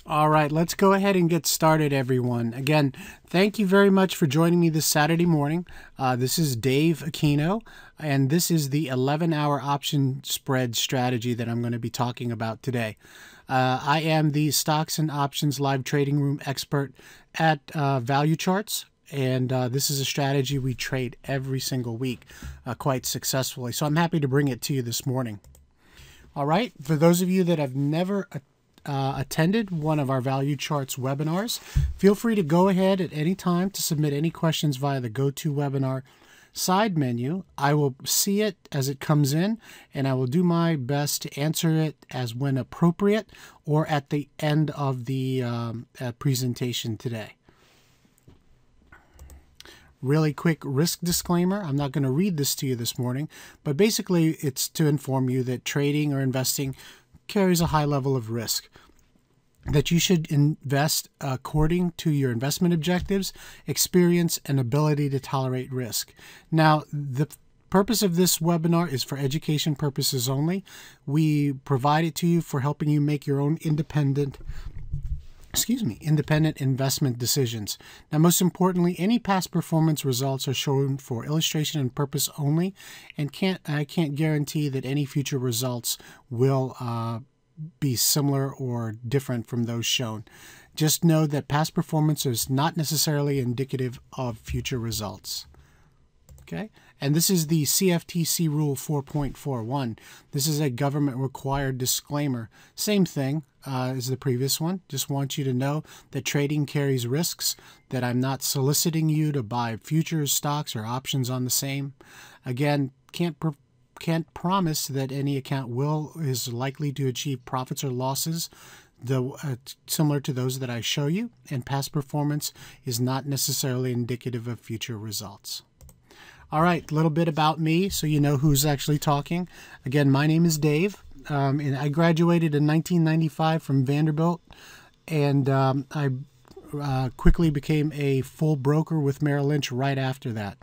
All right, let's go ahead and get started, everyone. Again, thank you very much for joining me this Saturday morning. This is Dave Aquino, and this is the 11-hour option spread strategy that I'm going to be talking about today. I am the Stocks and Options Live Trading Room expert at Value Charts, and this is a strategy we trade every single week quite successfully. So I'm happy to bring it to you this morning. All right, for those of you that have never attended one of our Value Charts webinars, feel free to go ahead at any time to submit any questions via the GoToWebinar side menu. I will see it as it comes in, and I will do my best to answer it as when appropriate or at the end of the presentation today. Really quick risk disclaimer. I'm not going to read this to you this morning, but basically it's to inform you that trading or investing carries a high level of risk, that you should invest according to your investment objectives, experience, and ability to tolerate risk. Now, the purpose of this webinar is for education purposes only. We provide it to you for helping you make your own independent investment decisions. Now, most importantly, any past performance results are shown for illustration and purpose only, and I can't guarantee that any future results will be similar or different from those shown. Just know that past performance is not necessarily indicative of future results. Okay, and this is the CFTC Rule 4.41. This is a government-required disclaimer. Same thing as the previous one. Just want you to know that trading carries risks, that I'm not soliciting you to buy futures, stocks, or options on the same. Again, can't promise that any account is likely to achieve profits or losses similar to those that I show you, and past performance is not necessarily indicative of future results. All right, a little bit about me so you know who's actually talking. Again, my name is Dave, and I graduated in 1995 from Vanderbilt, and I quickly became a full broker with Merrill Lynch right after that.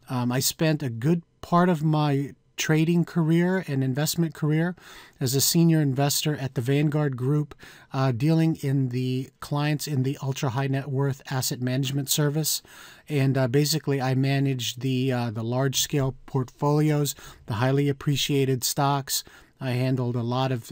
I spent a good part of my trading career and investment career as a senior investor at the Vanguard Group, dealing in the clients in the ultra high net worth asset management service. And basically I managed the large scale portfolios, the highly appreciated stocks. I handled a lot of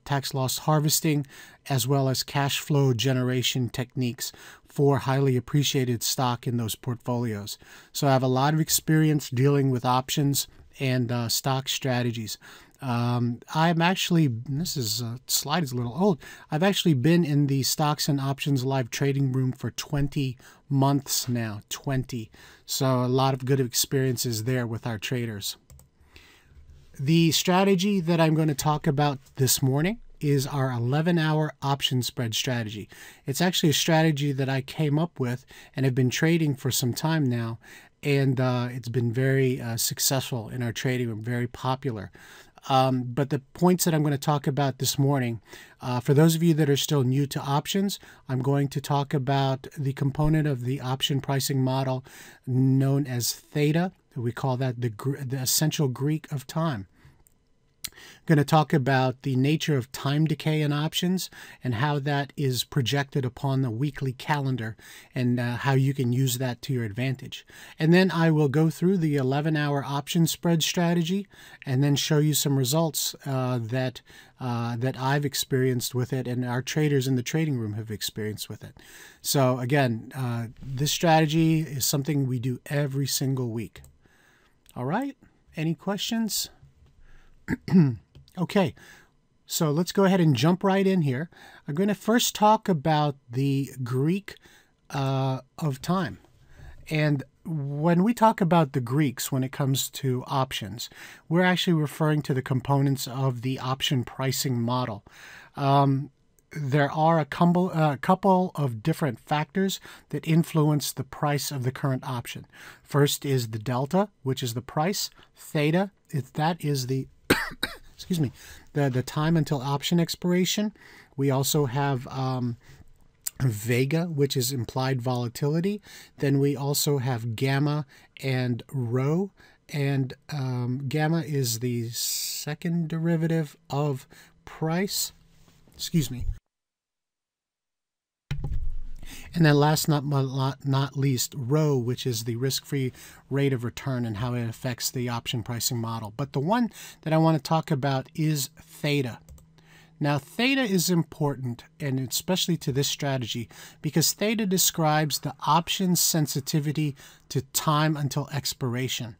tax loss harvesting as well as cash flow generation techniques for highly appreciated stock in those portfolios. So I have a lot of experience dealing with options and stock strategies. I'm actually, this slide is a little old. I've actually been in the Stocks and Options Live Trading Room for 20 months now, 20. So a lot of good experiences there with our traders. The strategy that I'm going to talk about this morning is our 11-hour option spread strategy. It's actually a strategy that I came up with and have been trading for some time now, and it's been very successful in our trading. We're very popular. But the points that I'm going to talk about this morning, for those of you that are still new to options, I'm going to talk about the component of the option pricing model known as theta. We call that the essential Greek of time. I'm going to talk about the nature of time decay in options and how that is projected upon the weekly calendar, and how you can use that to your advantage. And then I will go through the 11-hour option spread strategy and then show you some results that I've experienced with it and our traders in the trading room have experienced with it. So again, this strategy is something we do every single week. All right, any questions? Okay, so let's go ahead and jump right in here. I'm going to first talk about the Greek of time. And when we talk about the Greeks when it comes to options, we're actually referring to the components of the option pricing model. There are a couple of different factors that influence the price of the current option. First is the delta, which is the price. Theta, that is the excuse me, the time until option expiration. We also have vega, which is implied volatility. Then we also have gamma and rho, and gamma is the second derivative of price. Excuse me. And then last not least, rho, which is the risk-free rate of return and how it affects the option pricing model. But the one that I want to talk about is theta. Now, theta is important, and especially to this strategy, because theta describes the option sensitivity to time until expiration.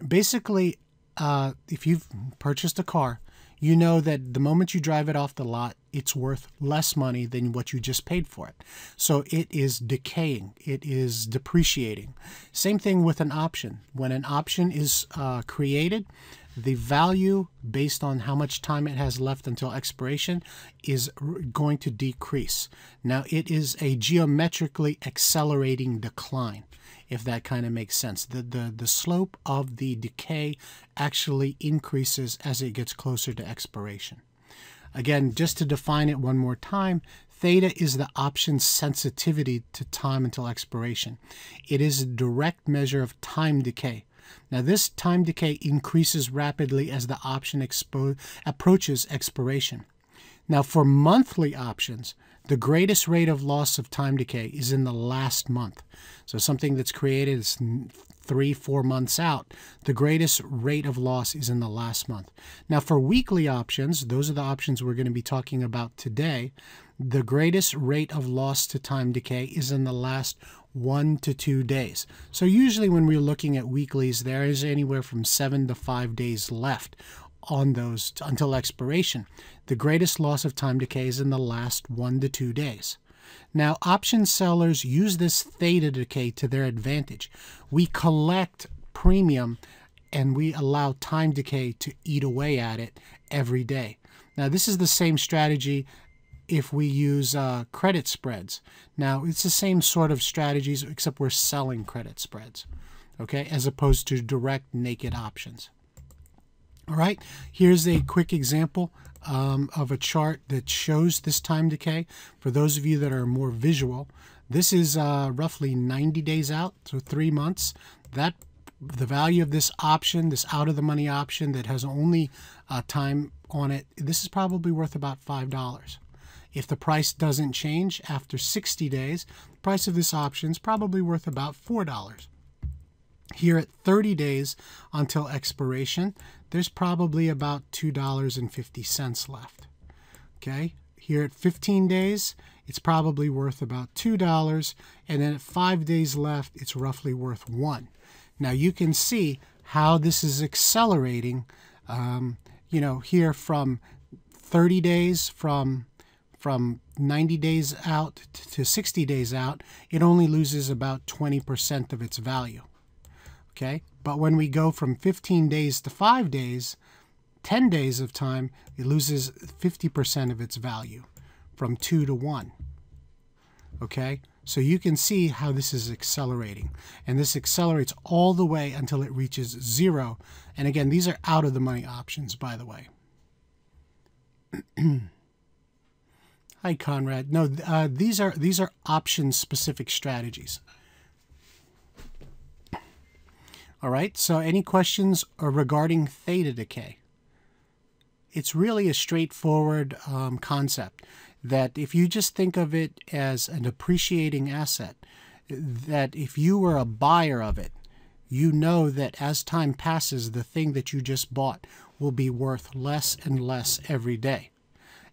Basically, if you've purchased a car, you know that the moment you drive it off the lot, it's worth less money than what you just paid for it. So it is decaying. It is depreciating. Same thing with an option. When an option is created, the value based on how much time it has left until expiration is going to decrease. Now, it is a geometrically accelerating decline, if that kind of makes sense. The slope of the decay actually increases as it gets closer to expiration. Again, just to define it one more time, theta is the option sensitivity to time until expiration. It is a direct measure of time decay. Now, this time decay increases rapidly as the option approaches expiration. Now, for monthly options, the greatest rate of loss of time decay is in the last month. So something that's created is 3-4 months out. The greatest rate of loss is in the last month. Now, for weekly options, those are the options we're going to be talking about today. The greatest rate of loss to time decay is in the last 1 to 2 days. So usually when we're looking at weeklies, there is anywhere from 7 to 5 days left on those until expiration. The greatest loss of time decay is in the last 1 to 2 days. Now, option sellers use this theta decay to their advantage. We collect premium and we allow time decay to eat away at it every day. Now, this is the same strategy if we use credit spreads. Now, it's the same sort of strategies, except we're selling credit spreads, okay, as opposed to direct naked options. All right, here's a quick example of a chart that shows this time decay. For those of you that are more visual, this is roughly 90 days out, so 3 months. The value of this option, this out-of-the-money option that has only time on it, this is probably worth about $5. If the price doesn't change after 60 days, the price of this option is probably worth about $4. Here at 30 days until expiration, there's probably about $2.50 left. Okay, here at 15 days, it's probably worth about $2, and then at 5 days left, it's roughly worth $1. Now you can see how this is accelerating. You know, here from 30 days, from 90 days out to 60 days out, it only loses about 20% of its value. Okay, but when we go from 15 days to 5 days, 10 days of time, it loses 50% of its value, from 2 to 1. Okay, so you can see how this is accelerating, and this accelerates all the way until it reaches 0. And again, these are out of the money options, by the way. Hi, Conrad. No, these are option-specific strategies. All right, so any questions regarding theta decay? It's really a straightforward concept that if you just think of it as an appreciating asset, that if you were a buyer of it, you know that as time passes, the thing that you just bought will be worth less and less every day.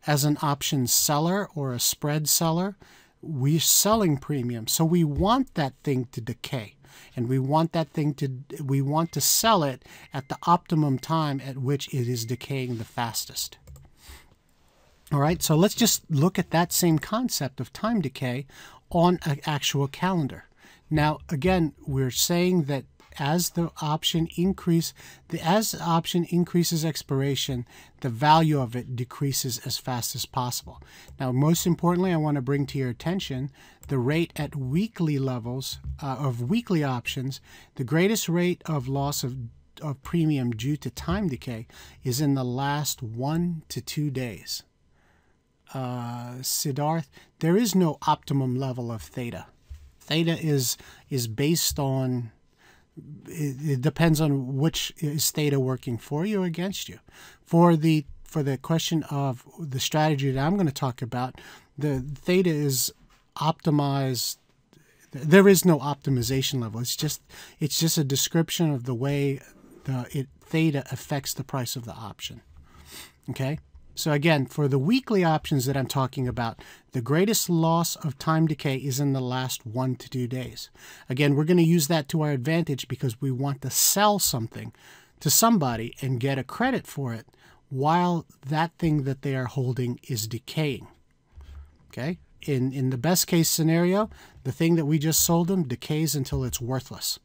As an option seller or a spread seller, we're selling premium, so we want that thing to decay. And we want to sell it at the optimum time at which it is decaying the fastest. All right, so let's just look at that same concept of time decay on an actual calendar. Now, again, we're saying that as the option increases expiration, the value of it decreases as fast as possible. Now, most importantly, I want to bring to your attention the rate at weekly levels of weekly options. The greatest rate of loss of premium due to time decay is in the last 1 to 2 days. Siddharth, there is no optimum level of theta. Theta is based on, it depends on which is theta working for you or against you. For the question of the strategy that I'm going to talk about, the theta is optimize. There is no optimization level. It's just a description of the way theta affects the price of the option. Okay? So again, for the weekly options that I'm talking about, the greatest loss of time decay is in the last 1 to 2 days. Again, we're going to use that to our advantage because we want to sell something to somebody and get a credit for it while that thing that they are holding is decaying. Okay? In the best case scenario, the thing that we just sold them decays until it's worthless.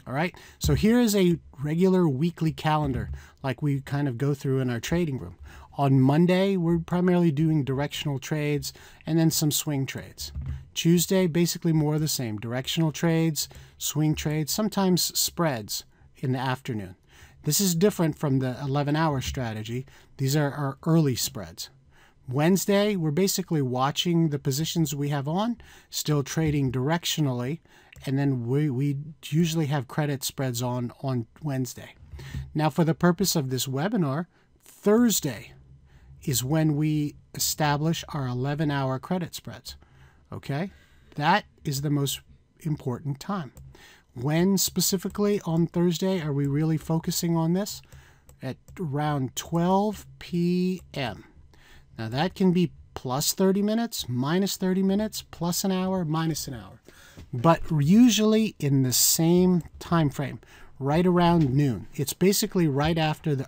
All right, so here is a regular weekly calendar like we kind of go through in our trading room. On Monday, we're primarily doing directional trades and then some swing trades. Tuesday, basically more of the same. Directional trades, swing trades, sometimes spreads in the afternoon. This is different from the 11-hour strategy. These are our early spreads. Wednesday, we're basically watching the positions we have on, still trading directionally, and then we usually have credit spreads on Wednesday. Now, for the purpose of this webinar, Thursday is when we establish our 11-hour credit spreads. Okay? That is the most important time. When specifically on Thursday are we really focusing on this? At around 12 p.m. Now that can be plus 30 minutes, minus 30 minutes, plus an hour, minus an hour. But usually in the same time frame, right around noon. It's basically right after the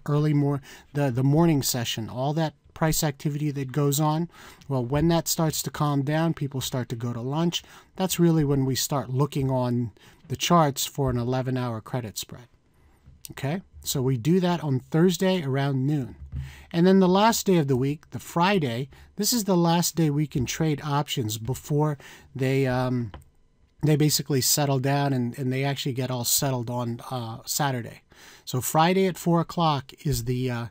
the morning session, all that price activity that goes on. Well, when that starts to calm down, people start to go to lunch. That's really when we start looking on the charts for an 11-hour credit spread. Okay, so we do that on Thursday around noon. And then the last day of the week, the Friday, this is the last day we can trade options before they basically settle down and they actually get all settled on Saturday. So Friday at 4 o'clock is the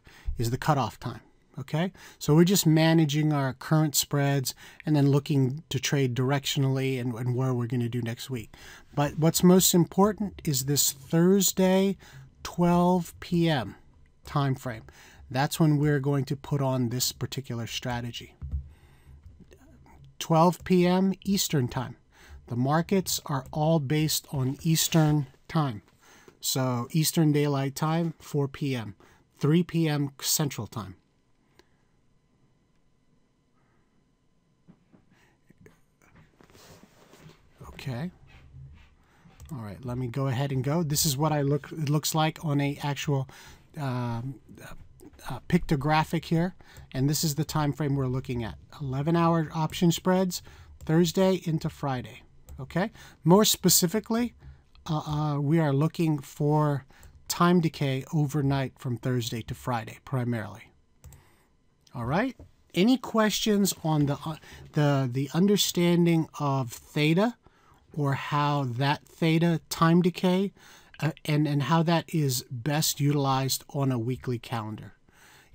cutoff time. Okay, so we're just managing our current spreads and then looking to trade directionally and where we're going to do next week. But what's most important is this Thursday 12 p.m. time frame. That's when we're going to put on this particular strategy. 12 p.m. Eastern time. The markets are all based on Eastern time. So Eastern Daylight Time, 4 p.m. 3 p.m. Central Time. Okay. All right, let me go ahead and go. This is what it looks like on a actual pictographic here, and this is the time frame we're looking at. 11-hour option spreads, Thursday into Friday. Okay. More specifically, we are looking for time decay overnight from Thursday to Friday primarily. All right. Any questions on the understanding of theta, or how that theta time decay and how that is best utilized on a weekly calendar?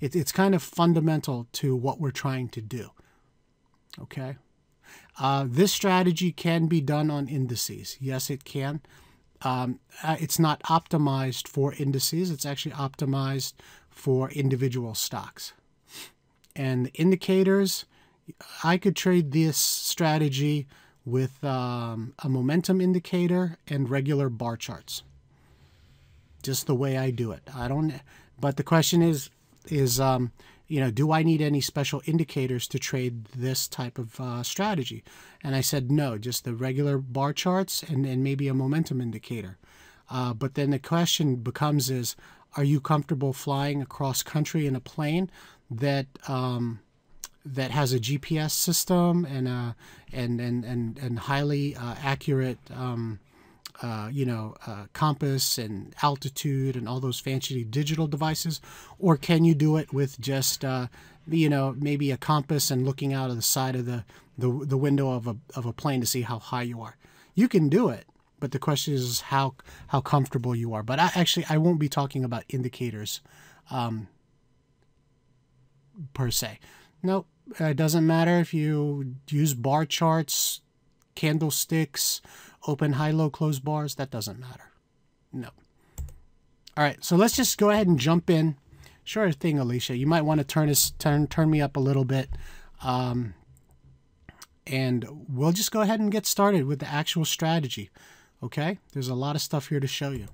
It's kind of fundamental to what we're trying to do. Okay. This strategy can be done on indices. Yes, it can. It's not optimized for indices. It's actually optimized for individual stocks. And the indicators, I could trade this strategy with a momentum indicator and regular bar charts. Just the way I do it. But the question is, do I need any special indicators to trade this type of strategy? And I said no, just the regular bar charts and maybe a momentum indicator. But then the question becomes are you comfortable flying across country in a plane that has a GPS system and highly accurate compass and altitude and all those fancy digital devices? Or can you do it with just maybe a compass and looking out of the side of the window of a plane to see how high you are? You can do it, but the question is how comfortable you are. But I won't be talking about indicators per se. Nope. It doesn't matter if you use bar charts, candlesticks, open, high, low, close bars. That doesn't matter. No. All right. So let's just go ahead and jump in. Sure thing, Alicia. You might want to turn me up a little bit. and we'll just go ahead and get started with the actual strategy. Okay, there's a lot of stuff here to show you.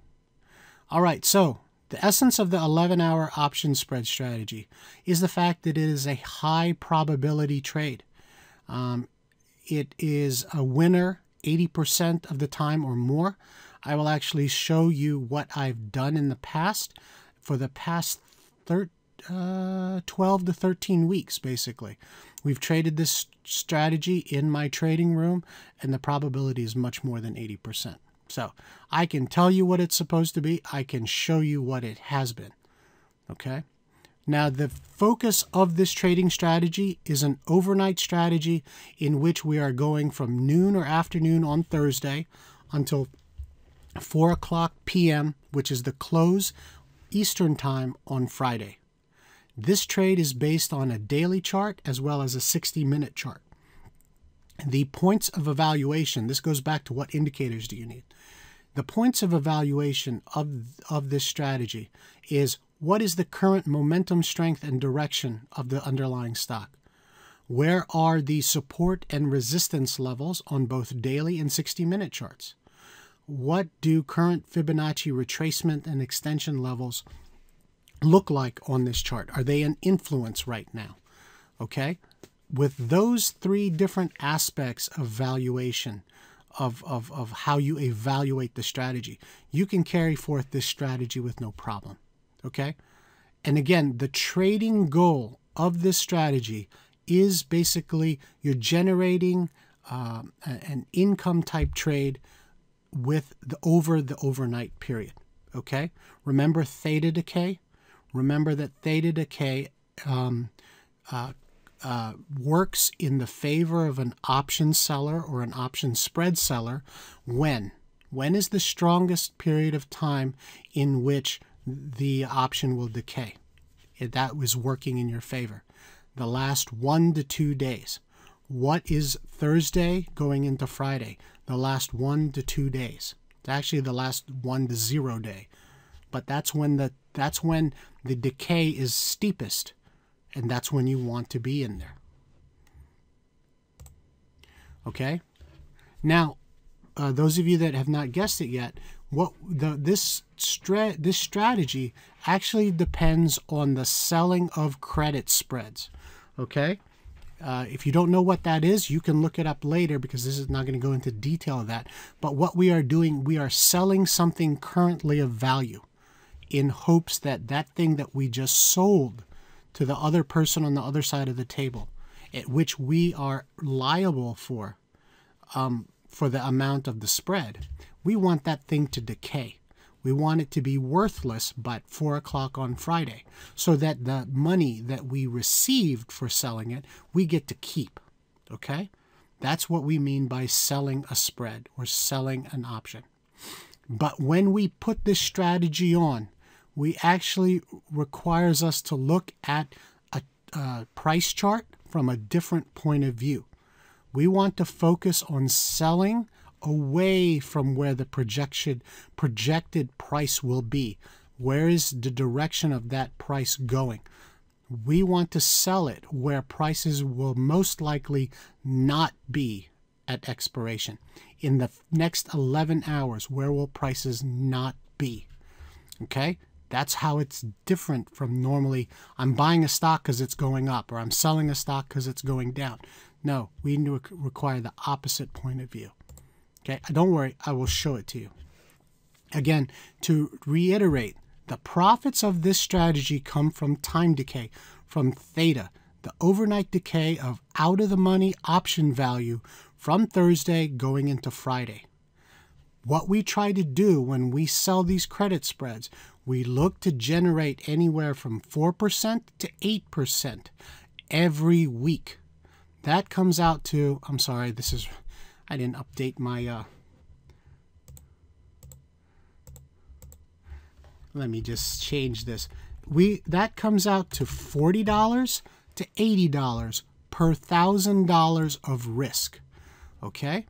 All right, so the essence of the 11-hour option spread strategy is the fact that it is a high probability trade. It is a winner 80% of the time or more. I will actually show you what I've done in the past for the past 12 to 13 weeks, basically. We've traded this strategy in my trading room, and the probability is much more than 80%. So I can tell you what it's supposed to be. I can show you what it has been. Okay. Now, the focus of this trading strategy is an overnight strategy in which we are going from noon or afternoon on Thursday until 4 o'clock p.m., which is the close Eastern time on Friday. This trade is based on a daily chart as well as a 60-minute chart. The points of evaluation, this goes back to what indicators do you need. The points of evaluation of this strategy is what is the current momentum, strength, and direction of the underlying stock? Where are the support and resistance levels on both daily and 60-minute charts? What do current Fibonacci retracement and extension levels look like on this chart? Are they an influence right now? Okay? With those three different aspects of valuation, of how you evaluate the strategy, you can carry forth this strategy with no problem. Okay? And again, the trading goal of this strategy is basically you're generating an income type trade with the overnight period. Okay? Remember Theta Decay? Remember that Theta Decay works in the favor of an option seller or an option spread seller when? When is the strongest period of time in which the option will decay? That was working in your favor. The last 1 to 2 days. What is Thursday going into Friday? The last 1 to 2 days. It's actually the last 1 to 0 day. But that's when the decay is steepest, and that's when you want to be in there. Okay? Now, those of you that have not guessed it yet, this strategy actually depends on the selling of credit spreads. Okay? If you don't know what that is, you can look it up later because this is not going to go into detail of that. But what we are doing, we are selling something currently of value in hopes that that thing that we just sold to the other person on the other side of the table, at which we are liable for the amount of the spread, we want that thing to decay. We want it to be worthless by 4 o'clock on Friday so that the money that we received for selling it, we get to keep. Okay? That's what we mean by selling a spread or selling an option. But when we put this strategy on, we actually requires us to look at a price chart from a different point of view. We want to focus on selling away from where the projected price will be. Where is the direction of that price going? We want to sell it where prices will most likely not be at expiration. In the next 11 hours, where will prices not be? Okay? That's how it's different from normally I'm buying a stock because it's going up or I'm selling a stock because it's going down. No, we require the opposite point of view. Okay, don't worry, I will show it to you. Again, to reiterate, the profits of this strategy come from time decay, from theta, the overnight decay of out-of-the-money option value from Thursday going into Friday. What we try to do when we sell these credit spreads, we look to generate anywhere from 4% to 8% every week. That comes out to, I'm sorry, I didn't update my, let me just change this. That comes out to $40 to $80 per $1,000 of risk. Okay?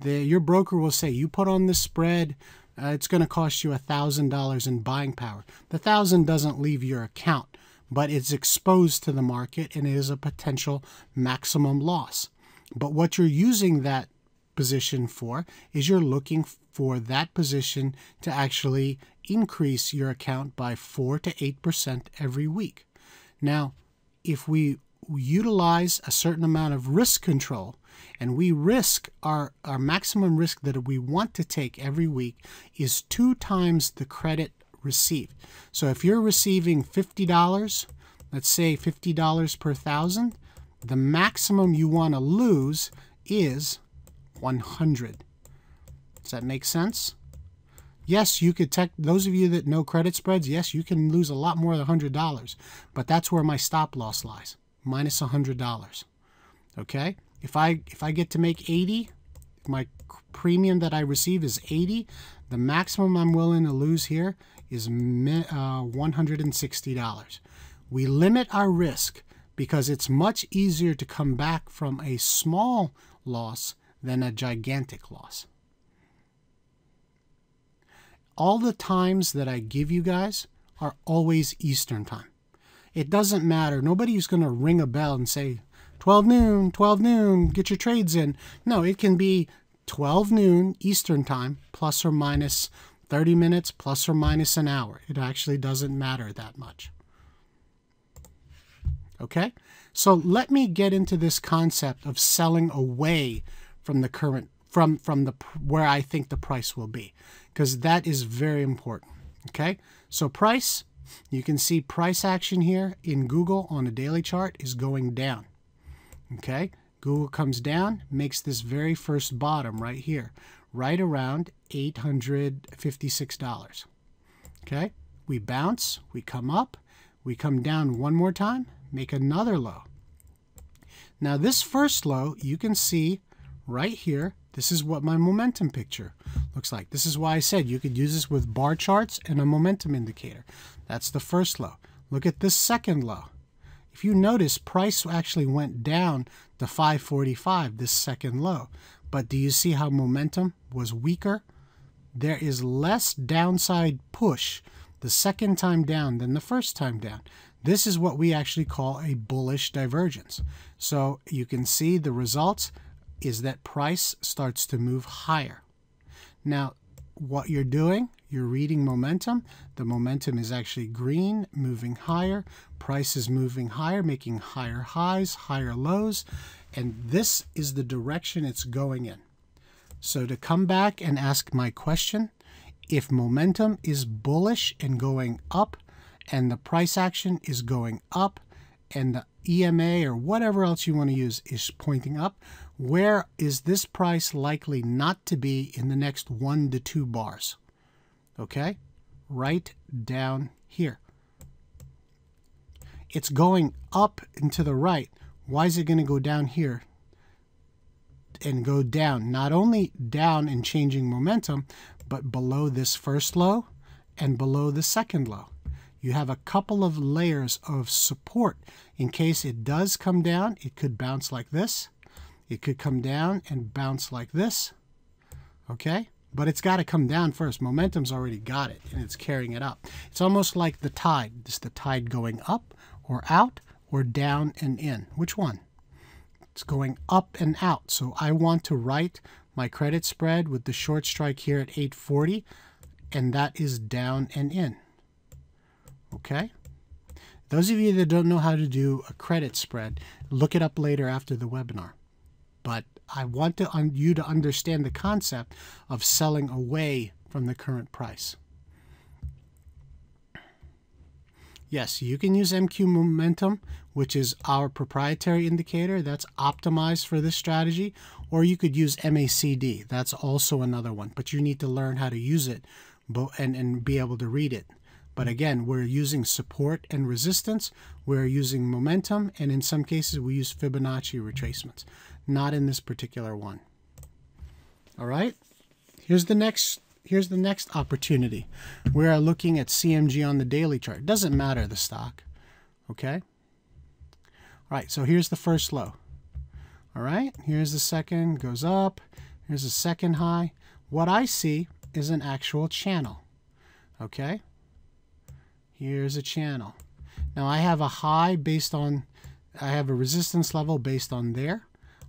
Your broker will say, you put on this spread, it's going to cost you $1,000 in buying power. The $1,000 doesn't leave your account, but it's exposed to the market and it is a potential maximum loss. But what you're using that position for is you're looking for that position to actually increase your account by 4 to 8% every week. Now, if we utilize a certain amount of risk control and we risk our maximum risk that we want to take every week is 2 times the credit received. So if you're receiving $50, let's say $50 per thousand, the maximum you want to lose is 100. Does that make sense? Yes, you could those of you that know credit spreads, yes, you can lose a lot more than $100, but that's where my stop loss lies, minus $100. Okay? If I get to make 80, if my premium that I receive is 80, the maximum I'm willing to lose here is $160. We limit our risk because it's much easier to come back from a small loss than a gigantic loss. All the times that I give you guys are always Eastern time. It doesn't matter. Nobody's going to ring a bell and say, 12 noon, get your trades in. No, it can be 12 noon Eastern time, plus or minus 30 minutes, plus or minus an hour. It actually doesn't matter that much. Okay? So let me get into this concept of selling away from the current, from where I think the price will be, because that is very important. Okay? So price, you can see price action here in Google on a daily chart is going down. Okay? Google comes down, makes this very first bottom right here, right around $856. Okay? We bounce, we come up, we come down one more time, make another low. Now this first low, you can see right here, this is what my momentum picture looks like. This is why I said you could use this with bar charts and a momentum indicator. That's the first low. Look at this second low. If you notice, price actually went down to 545, this second low. But do you see how momentum was weaker? There is less downside push the second time down than the first time down. This is what we actually call a bullish divergence. So you can see the results is that price starts to move higher. Now, what you're doing, you're reading momentum. The momentum is actually green, moving higher. Price is moving higher, making higher highs, higher lows. And this is the direction it's going in. So to come back and ask my question, if momentum is bullish and going up, and the price action is going up, and the EMA or whatever else you want to use is pointing up, where is this price likely not to be in the next 1 to 2 bars? Okay? Right down here. It's going up and to the right. Why is it going to go down here and go down? Not only down and changing momentum, but below this first low and below the second low. You have a couple of layers of support. In case it does come down, it could bounce like this. It could come down and bounce like this. Okay? But it's got to come down first. Momentum's already got it, and it's carrying it up. It's almost like the tide. Is the tide going up or out or down and in? Which one? It's going up and out. So I want to write my credit spread with the short strike here at 840, and that is down and in. Okay? Those of you that don't know how to do a credit spread, look it up later after the webinar. But I want you to understand the concept of selling away from the current price. Yes, you can use MQ Momentum, which is our proprietary indicator. That's optimized for this strategy. Or you could use MACD. That's also another one. But you need to learn how to use it and be able to read it. But again, we're using support and resistance. We're using momentum. And in some cases, we use Fibonacci retracements. Not in this particular one. All right. Here's the next opportunity. We are looking at CMG on the daily chart. It doesn't matter the stock. Okay. All right. So here's the first low. All right. Here's the second. Goes up. Here's the second high. What I see is an actual channel. Okay. Here's a channel. Now I have a high based on, I have a resistance level based on there.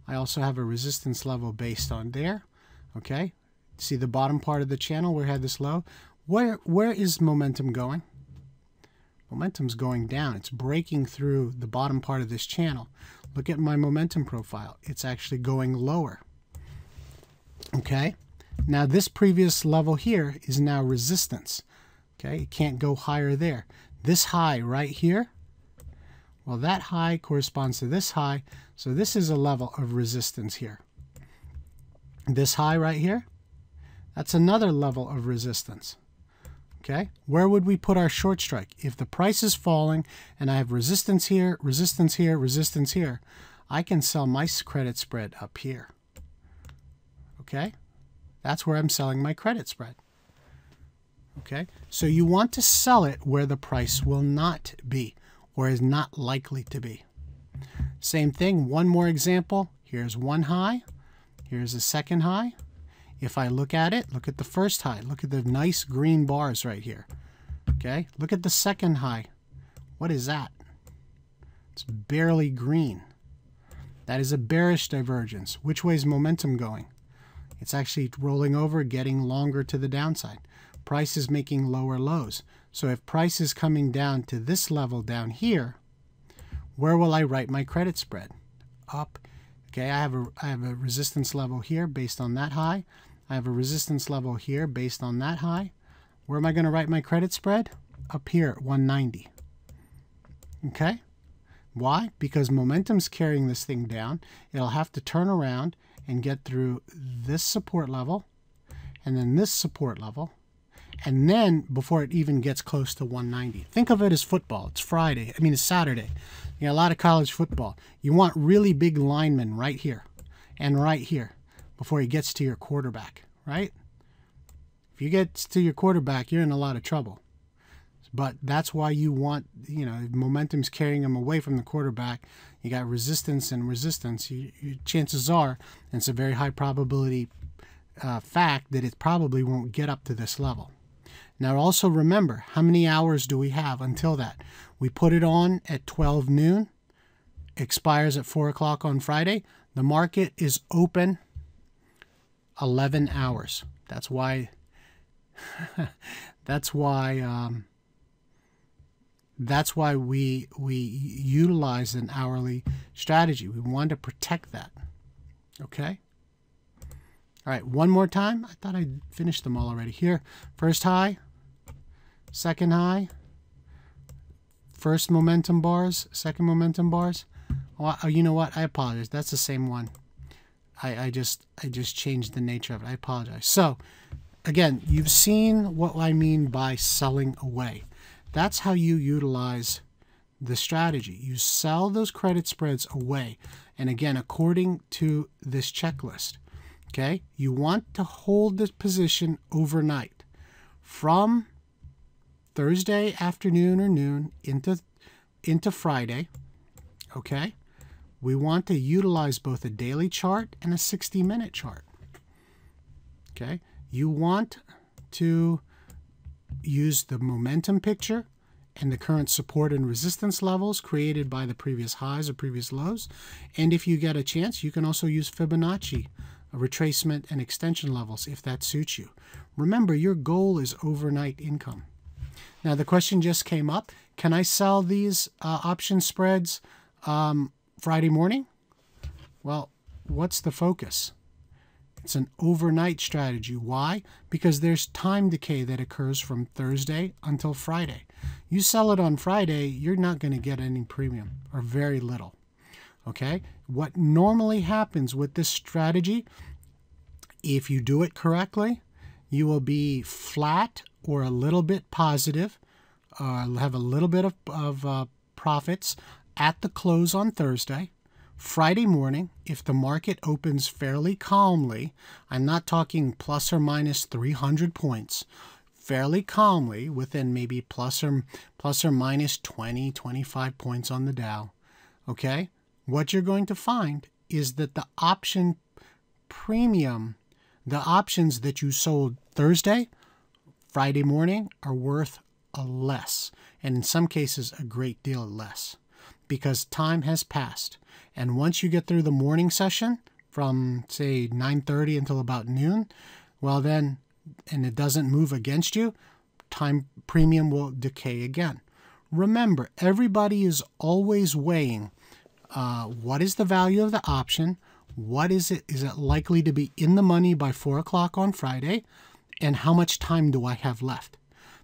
I also have a resistance level based on there. Okay, see the bottom part of the channel where I had this low? Where is momentum going? Momentum's going down. It's breaking through the bottom part of this channel. Look at my momentum profile. It's actually going lower. Okay, now this previous level here is now resistance. Okay, it can't go higher there. This high right here, well, that high corresponds to this high, so this is a level of resistance here. This high right here, that's another level of resistance. Okay, where would we put our short strike? If the price is falling and I have resistance here, resistance here, resistance here, I can sell my credit spread up here. Okay, that's where I'm selling my credit spread. Okay, so you want to sell it where the price will not be or is not likely to be. Same thing, one more example. Here's one high, here's a second high. If I look at it, look at the first high. Look at the nice green bars right here. Okay, look at the second high. What is that? It's barely green. That is a bearish divergence. Which way is momentum going? It's actually rolling over, getting longer to the downside. Price is making lower lows. So if price is coming down to this level down here, where will I write my credit spread? Up. Okay, I have a resistance level here based on that high. I have a resistance level here based on that high. Where am I going to write my credit spread? Up here at 190. Okay? Why? Because momentum's carrying this thing down. It'll have to turn around and get through this support level and then this support level, and then before it even gets close to 190. Think of it as football. It's Friday. I mean, it's Saturday. You got a lot of college football. You want really big linemen right here and right here before he gets to your quarterback, right? If you get to your quarterback, you're in a lot of trouble. But that's why you want, you know, momentum's carrying him away from the quarterback. You got resistance and resistance. Chances are, and it's a very high probability fact, that it probably won't get up to this level. Now also remember, how many hours do we have until that? We put it on at 12 noon, expires at 4 o'clock on Friday. The market is open 11 hours. That's why we utilize an hourly strategy. We want to protect that. Okay? All right, one more time. I thought I'd finished them all already. Here, first high, second high, first momentum bars, second momentum bars. Oh, you know what? I apologize. That's the same one. I just changed the nature of it. I apologize. So, again, you've seen what I mean by selling away. That's how you utilize the strategy. You sell those credit spreads away. And again, according to this checklist, okay, you want to hold this position overnight from Thursday afternoon or noon into Friday, okay? We want to utilize both a daily chart and a 60-minute chart, okay? You want to use the momentum picture and the current support and resistance levels created by the previous highs or previous lows. And if you get a chance, you can also use Fibonacci, retracement and extension levels if that suits you. Remember, your goal is overnight income. Now, the question just came up. Can I sell these option spreads Friday morning? Well, what's the focus? It's an overnight strategy. Why? Because there's time decay that occurs from Thursday until Friday. You sell it on Friday, you're not going to get any premium or very little. Okay? What normally happens with this strategy, if you do it correctly, you will be flat or a little bit positive, have a little bit of profits at the close on Thursday. Friday morning, if the market opens fairly calmly, I'm not talking plus or minus 300 points, fairly calmly within maybe plus or minus 20, 25 points on the Dow, okay? What you're going to find is that the option premium, the options that you sold Thursday, Friday morning are worth less, and in some cases a great deal less. because time has passed. And once you get through the morning session from, say, 9:30 until about noon, well then, and it doesn't move against you, time premium will decay again. Remember, everybody is always weighing what is the value of the option, what is it likely to be in the money by 4 o'clock on Friday, and how much time do I have left?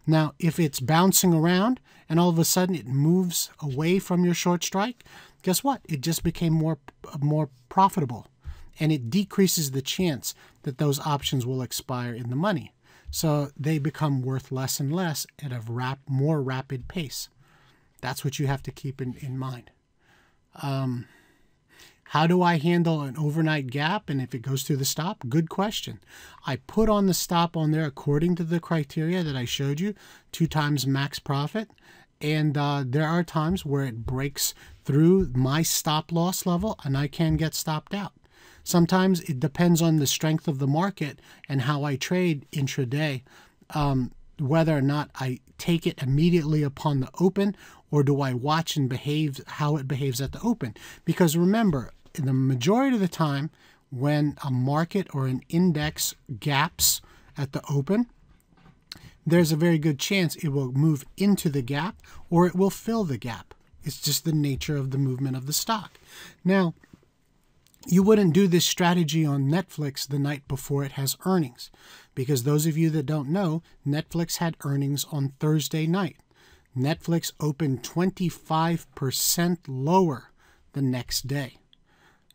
Now, if it's bouncing around and all of a sudden it moves away from your short strike, guess what? It just became more profitable, and it decreases the chance that those options will expire in the money. So they become worth less and less at a more rapid pace. That's what you have to keep in mind. How do I handle an overnight gap and if it goes through the stop? Good question. I put on the stop on there according to the criteria that I showed you, 2 times max profit. And there are times where it breaks through my stop loss level and I can get stopped out. Sometimes it depends on the strength of the market and how I trade intraday, whether or not I take it immediately upon the open or do I watch and how it behaves at the open. Because remember, the majority of the time when a market or an index gaps at the open, there's a very good chance it will move into the gap or it will fill the gap. It's just the nature of the movement of the stock. Now, you wouldn't do this strategy on Netflix the night before it has earnings, because those of you that don't know, Netflix had earnings on Thursday night. Netflix opened 25% lower the next day.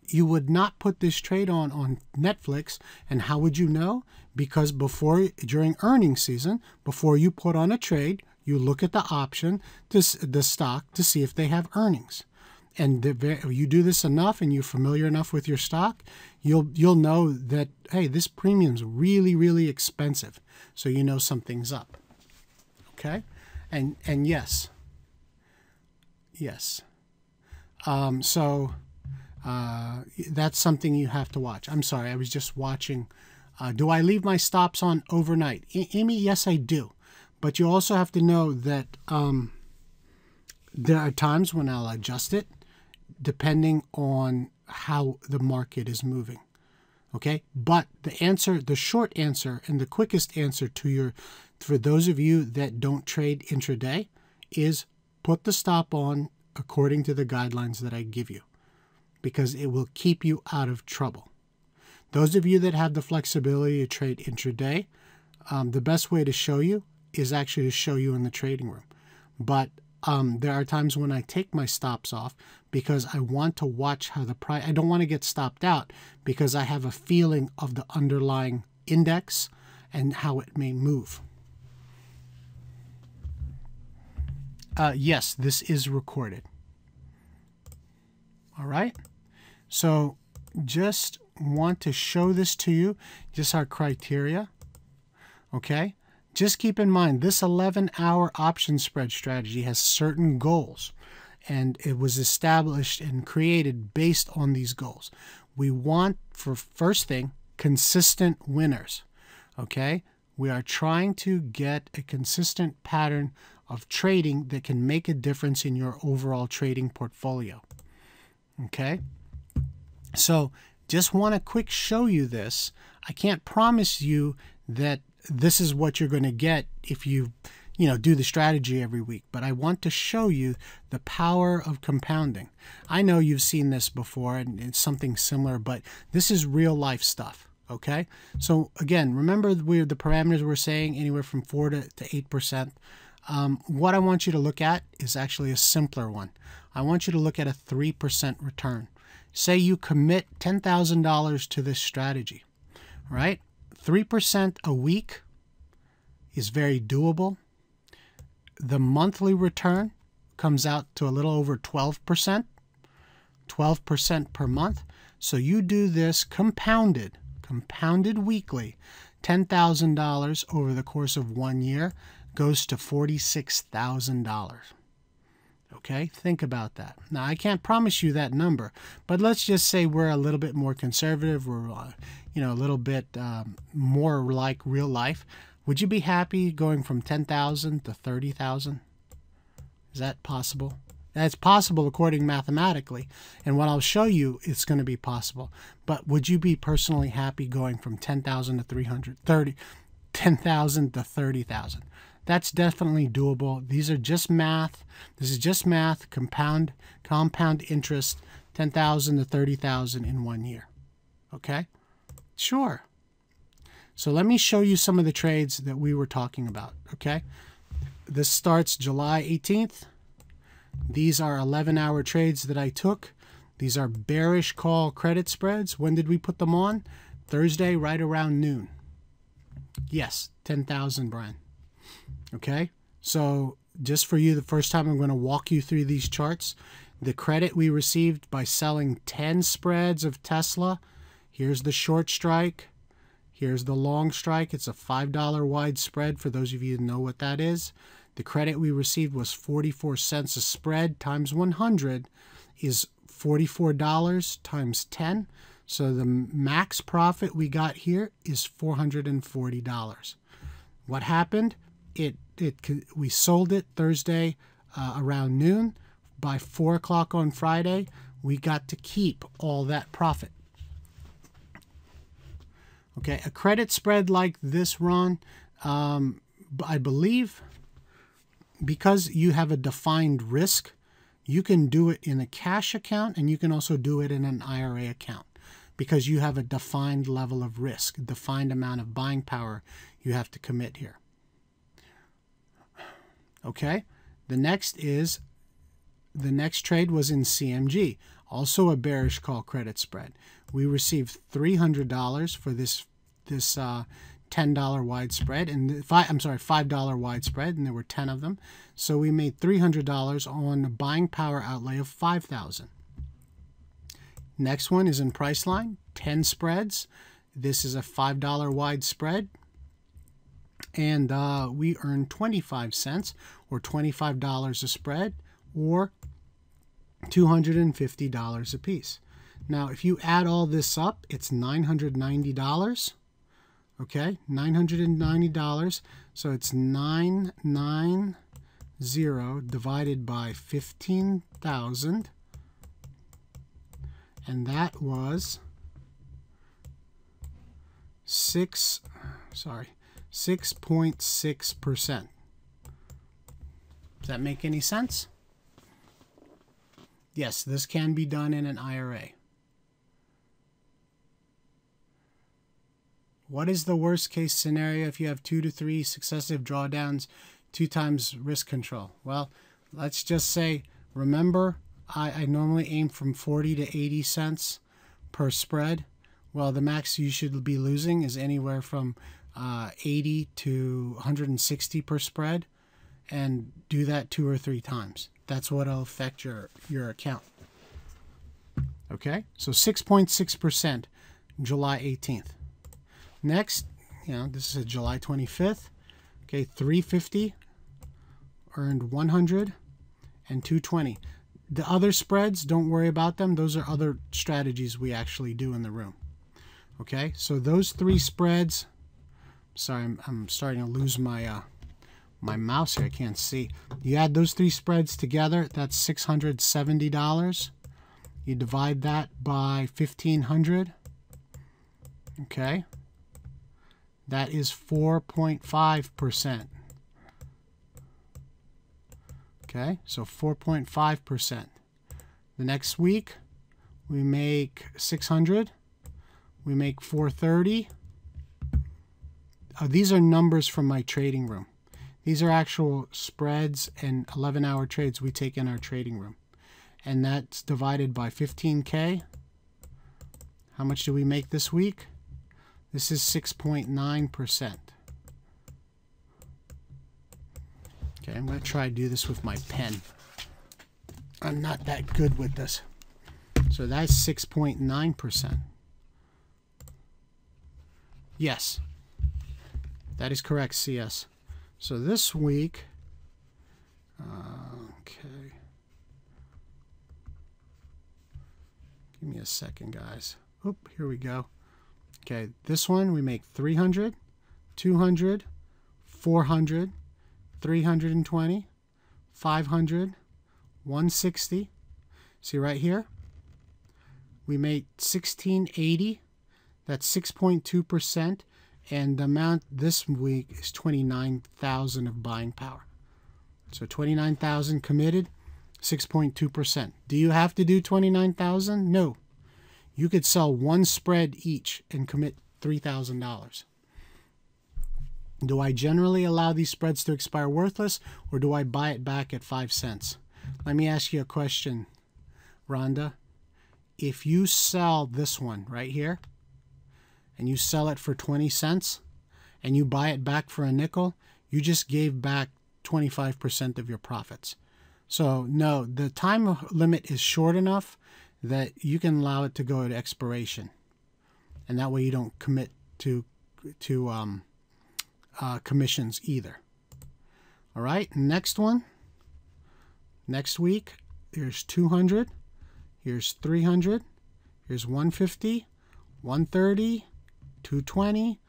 You would not put this trade on Netflix, and how would you know? Because during earnings season, before you put on a trade, you look at the option, the stock, to see if they have earnings. And you do this enough and you're familiar enough with your stock, you'll know that, hey, this premium's really, really expensive. So you know something's up. Okay? And yes. That's something you have to watch. I'm sorry, I was just watching. Do I leave my stops on overnight? Amy, yes, I do. But you also have to know that there are times when I'll adjust it depending on how the market is moving. Okay? But the short answer and the quickest answer for those of you that don't trade intraday is put the stop on according to the guidelines that I give you, because it will keep you out of trouble. Those of you that have the flexibility to trade intraday, the best way to show you is actually to show you in the trading room. But there are times when I take my stops off because I want to watch how the price, I don't want to get stopped out because I have a feeling of the underlying index and how it may move. Yes, this is recorded. All right. So just want to show this to you, just our criteria. Okay. Just keep in mind, this 11-hour option spread strategy has certain goals, and it was established and created based on these goals. We want, for first thing, consistent winners. Okay. We are trying to get a consistent pattern of trading that can make a difference in your overall trading portfolio. Okay, so just want to quick show you this. I can't promise you that this is what you're going to get if you do the strategy every week, but I want to show you the power of compounding. I know you've seen this before and it's something similar, but this is real life stuff. Okay, so again, remember the parameters we're saying anywhere from 4 to 8%. What I want you to look at is actually a simpler one. I want you to look at a 3% return. Say you commit $10,000 to this strategy, right? 3% a week is very doable. The monthly return comes out to a little over 12%, 12% per month. So you do this compounded weekly, $10,000 over the course of 1 year goes to $46,000. Okay, think about that. Now, I can't promise you that number, but let's just say we're a little bit more conservative. We're, a little bit more like real life. Would you be happy going from 10,000 to 30,000? Is that possible? That's possible according mathematically. And what I'll show you, it's going to be possible. But would you be personally happy going from 10,000 to 10,000 to 30,000? That's definitely doable. These are just math. This is just math, compound interest, 10,000 to 30,000 in 1 year. Okay? Sure. So let me show you some of the trades that we were talking about. Okay? This starts July 18th. These are 11-hour trades that I took. These are bearish call credit spreads. When did we put them on? Thursday, right around noon. Yes, 10,000, Brian. Okay, so just for you, the first time I'm going to walk you through these charts. The credit we received by selling 10 spreads of Tesla. Here's the short strike. Here's the long strike. It's a $5 wide spread for those of you who know what that is. The credit we received was 44 cents a spread times 100 is $44 times 10. So the max profit we got here is $440. What happened? We sold it Thursday around noon. By 4 o'clock on Friday, we got to keep all that profit. Okay, a credit spread like this, Ron, I believe because you have a defined risk, you can do it in a cash account and you can also do it in an IRA account because you have a defined level of risk, defined amount of buying power you have to commit here. Okay, the next trade was in CMG, also a bearish call credit spread. We received $300 for this $10 wide spread, and $5 wide spread, and there were 10 of them. So we made $300 on a buying power outlay of $5,000. Next one is in Priceline, 10 spreads. This is a $5 wide spread, and we earned 25 cents or $25 a spread, or $250 a piece. Now, if you add all this up, it's $990. Okay, $990. So it's 990 divided by 15,000, and that was 6.6%. Does that make any sense? Yes, this can be done in an IRA. What is the worst case scenario if you have 2 to 3 successive drawdowns, 2 times risk control? Well, let's just say, remember, I normally aim from 40 to 80 cents per spread. Well, the max you should be losing is anywhere from 80 to 160 per spread, and do that 2 or 3 times. That's what will affect your account. Okay, so 6.6%, July 18th. Next, this is July 25th. Okay, 350 earned 100 and 220. The other spreads, don't worry about them. Those are other strategies we actually do in the room. Okay, so those 3 spreads. Sorry, I'm starting to lose my my mouse here. I can't see. You add those 3 spreads together, that's $670. You divide that by 1,500. Okay. That is 4.5%. Okay, so 4.5%. The next week, we make 600. We make 430. These are numbers from my trading room. These are actual spreads and 11-hour trades we take in our trading room. And that's divided by 15K. How much do we make this week? This is 6.9%. Okay, I'm going to try to do this with my pen. I'm not that good with this. So that's 6.9%. Yes, that is correct, CS. So this week, okay. Give me a second, guys. Oop, here we go. Okay, this one we make 300, 200, 400, 320, 500, 160. See right here? We made 1680. That's 6.2%. And the amount this week is 29,000 of buying power. So 29,000 committed, 6.2%. Do you have to do 29,000? No. You could sell one spread each and commit $3,000. Do I generally allow these spreads to expire worthless, or do I buy it back at 5 cents? Let me ask you a question, Rhonda. If you sell this one right here, and you sell it for 20 cents, and you buy it back for a nickel, you just gave back 25% of your profits. So no, the time limit is short enough that you can allow it to go at expiration, and that way you don't commit to commissions either. All right, next one. Next week, here's 200, here's 300, here's 150, 130, 220,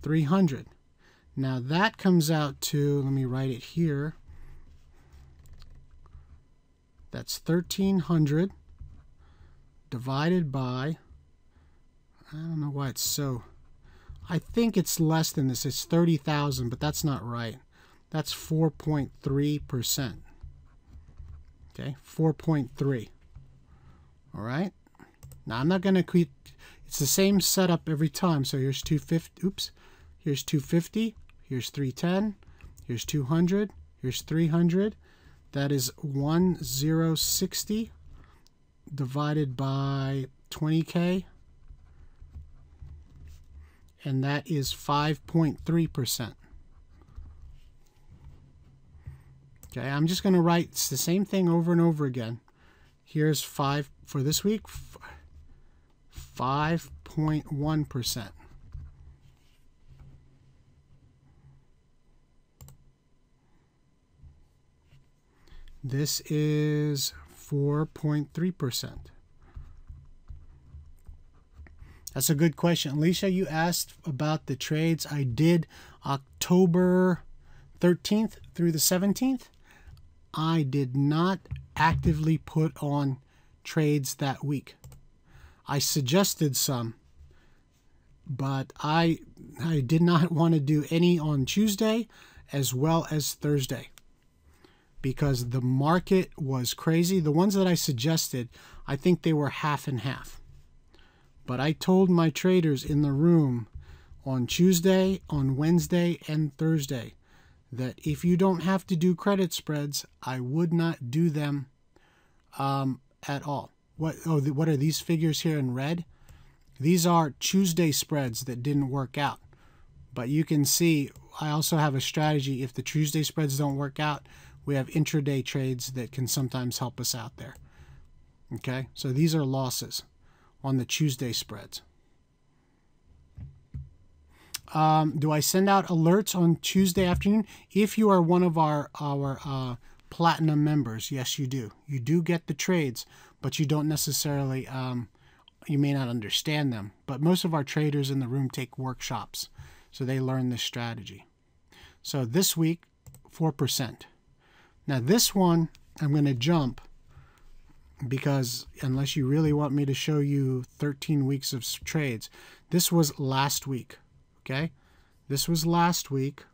300. Now that comes out to, let me write it here, that's 1,300 divided by, I don't know why it's so, I think it's less than this, it's 30,000, but that's not right. That's 4.3%. Okay, 4.3. All right. Now I'm not going to keep, it's the same setup every time. So here's 250, oops, here's 250, here's 310, here's 200, here's 300. That is 1060 divided by 20K. And that is 5.3%. Okay, I'm just going to write it's the same thing over and over again. Here's 5 for this week, 5.1%. This is 4.3%. That's a good question. Alicia, you asked about the trades. I did October 13th through the 17th. I did not actively put on trades that week. I suggested some, but I did not want to do any on Tuesday as well as Thursday because the market was crazy. The ones that I suggested, I think they were half and half. But I told my traders in the room on Tuesday, on Wednesday, and Thursday that if you don't have to do credit spreads, I would not do them at all. What are these figures here in red? These are Tuesday spreads that didn't work out. But you can see I also have a strategy. If the Tuesday spreads don't work out, we have intraday trades that can sometimes help us out there. Okay, so these are losses on the Tuesday spreads. Do I send out alerts on Tuesday afternoon? If you are one of our platinum members, yes, you do. You do get the trades, but you don't necessarily, you may not understand them. But most of our traders in the room take workshops, so they learn this strategy. So this week, 4%. Now this one, I'm going to jump because unless you really want me to show you 13 weeks of trades, this was last week. Okay, this was last week,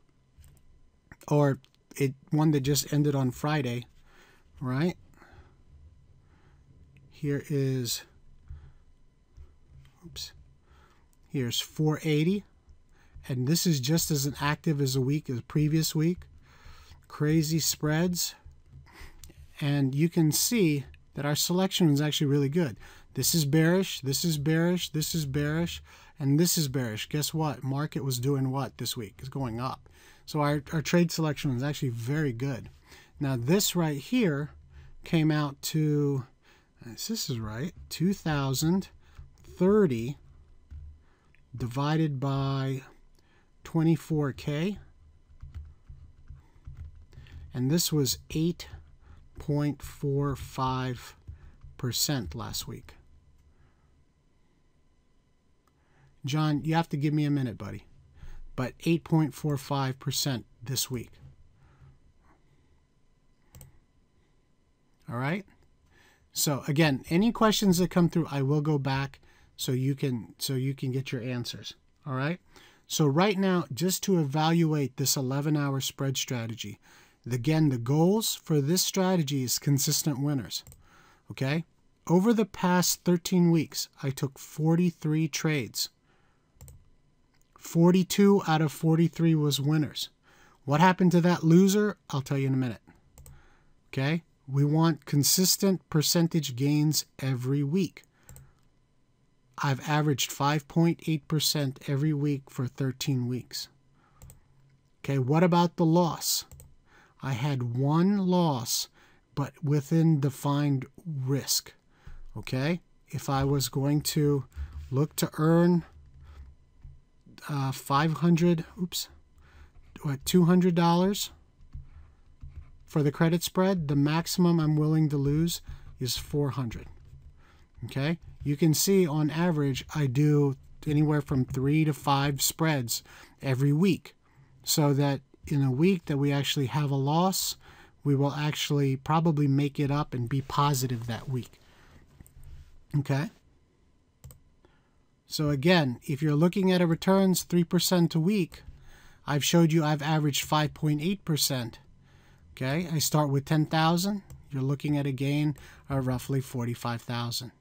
or one that just ended on Friday, right? Here is, oops, here's 480, and this is just as active as a week as previous week. Crazy spreads, and you can see that our selection is actually really good. This is bearish, this is bearish, this is bearish, and this is bearish. Guess what? Market was doing what this week? It's going up. So our trade selection was actually very good. Now this right here came out to, this is right, 2,030 divided by 24K. And this was 8.45% last week. John, you have to give me a minute, buddy. But 8.45% this week. All right. So again, any questions that come through, I will go back so you can get your answers. All right. So right now, just to evaluate this 11-hour spread strategy, again, the goals for this strategy is consistent winners. Okay. Over the past 13 weeks, I took 43 trades. 42 out of 43 was winners. What happened to that loser? I'll tell you in a minute. Okay. We want consistent percentage gains every week. I've averaged 5.8% every week for 13 weeks. Okay, what about the loss? I had one loss, but within defined risk. Okay, if I was going to look to earn $200 for the credit spread, the maximum I'm willing to lose is $400. Okay, you can see on average I do anywhere from 3 to 5 spreads every week, so that in a week that we actually have a loss, we will actually probably make it up and be positive that week. Okay, so again, if you're looking at a returns 3% a week, I've showed you I've averaged 5.8%. Okay, I start with 10,000. You're looking at a gain of roughly 45,000,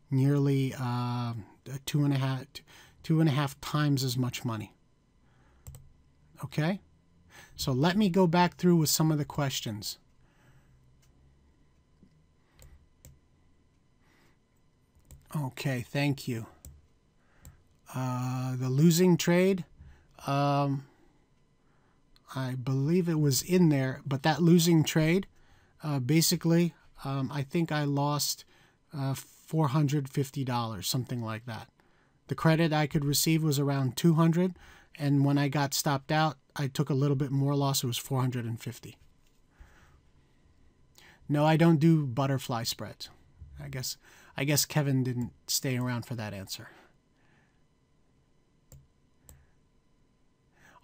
nearly 2.5 times as much money. Okay, so let me go back through with some of the questions. Okay, thank you. The losing trade. I believe it was in there, but that losing trade, basically, I think I lost $450, something like that. The credit I could receive was around $200, and when I got stopped out, I took a little bit more loss. It was $450. No, I don't do butterfly spreads. I guess Kevin didn't stay around for that answer.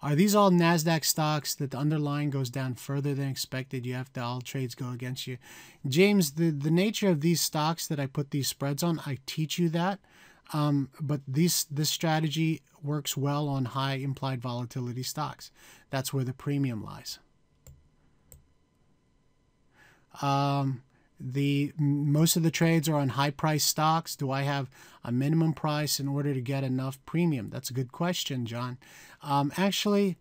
Are these all NASDAQ stocks that the underlying goes down further than expected? You have to all trades go against you. James, the nature of these stocks that I put these spreads on, I teach you that. But this strategy works well on high implied volatility stocks. That's where the premium lies. Most of the trades are on high price stocks. Do I have a minimum price in order to get enough premium? That's a good question, John. Actually,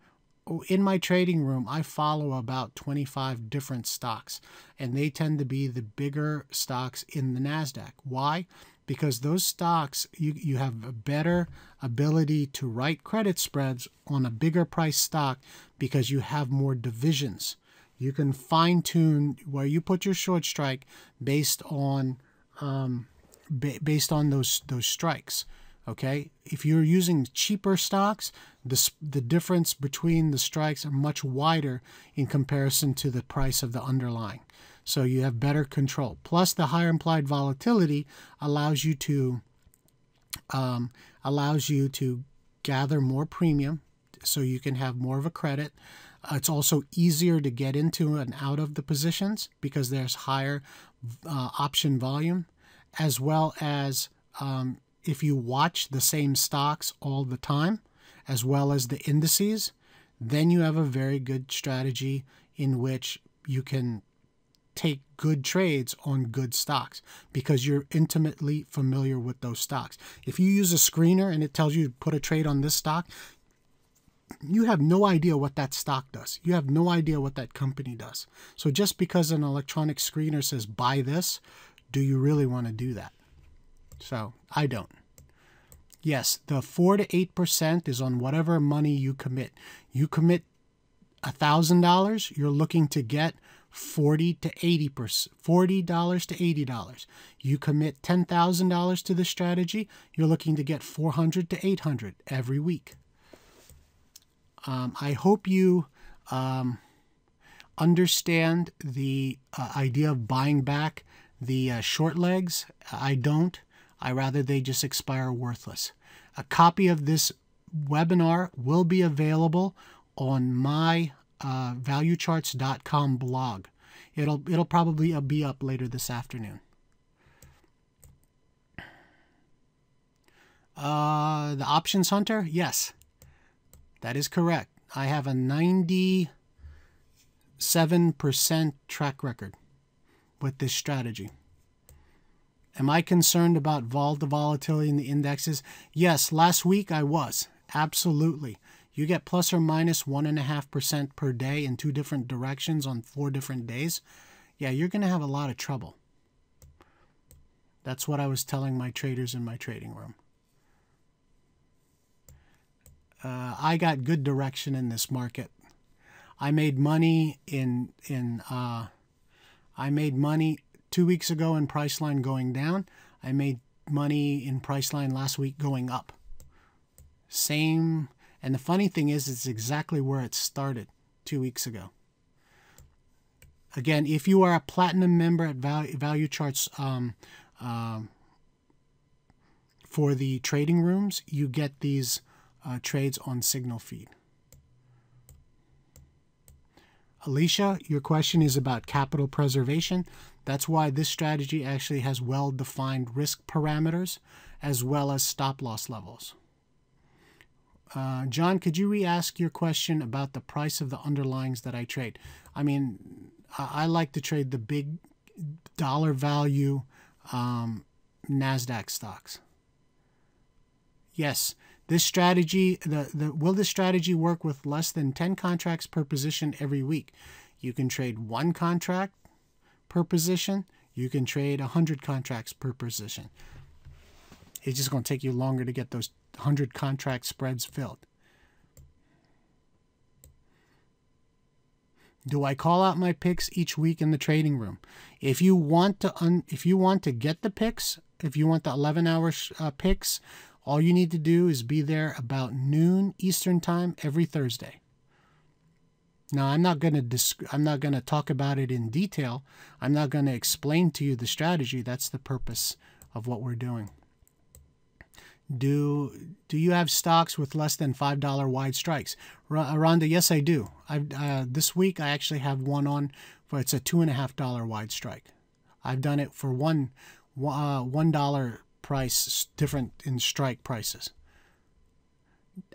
in my trading room, I follow about 25 different stocks, and they tend to be the bigger stocks in the NASDAQ. Why? Because those stocks, you have a better ability to write credit spreads on a bigger price stock because you have more divisions. You can fine-tune where you put your short strike based on those strikes. Okay, if you're using cheaper stocks, the difference between the strikes are much wider in comparison to the price of the underlying. So you have better control. Plus, the higher implied volatility allows you to gather more premium, so you can have more of a credit. It's also easier to get into and out of the positions because there's higher option volume, as well as if you watch the same stocks all the time, as well as the indices, then you have a very good strategy in which you can take good trades on good stocks because you're intimately familiar with those stocks. If you use a screener and it tells you to put a trade on this stock, you have no idea what that stock does. You have no idea what that company does. So just because an electronic screener says buy this, do you really want to do that? So I don't. Yes, the 4 to 8% is on whatever money you commit. You commit $1,000, you're looking to get $40 to 80%. You commit $10,000 to the strategy, you're looking to get $400 to 800 every week. I hope you understand the idea of buying back the short legs. I don't. I rather they just expire worthless. A copy of this webinar will be available on my valuecharts.com blog. It'll probably be up later this afternoon. The options hunter, yes, that is correct. I have a 97% track record with this strategy. Am I concerned about the volatility in the indexes? Yes, last week I was. Absolutely. You get plus or minus 1.5% per day in 2 different directions on 4 different days. Yeah, you're going to have a lot of trouble. That's what I was telling my traders in my trading room. I got good direction in this market. I made money I made money 2 weeks ago in Priceline going down. I made money in Priceline last week going up. Same, and the funny thing is, it's exactly where it started 2 weeks ago. Again, if you are a platinum member at Value Charts for the trading rooms, you get these trades on signal feed. Alicia, your question is about capital preservation. That's why this strategy actually has well-defined risk parameters as well as stop-loss levels. John, could you re-ask your question about the price of the underlyings that I trade? I mean, I like to trade the big dollar value NASDAQ stocks. Yes, this strategy, will this strategy work with less than 10 contracts per position every week? You can trade 1 contract per position. You can trade 100 contracts per position. It's just going to take you longer to get those 100 contract spreads filled. Do I call out my picks each week in the trading room? If you want to get the picks, if you want the 11-hour picks, all you need to do is be there about noon Eastern time every Thursday. Now, I'm not going to talk about it in detail. I'm not going to explain to you the strategy. That's the purpose of what we're doing. Do you have stocks with less than $5 wide strikes? Rhonda, yes, I do. This week I actually have one on, but it's a $2.50 wide strike. I've done it for $1 price different in strike prices.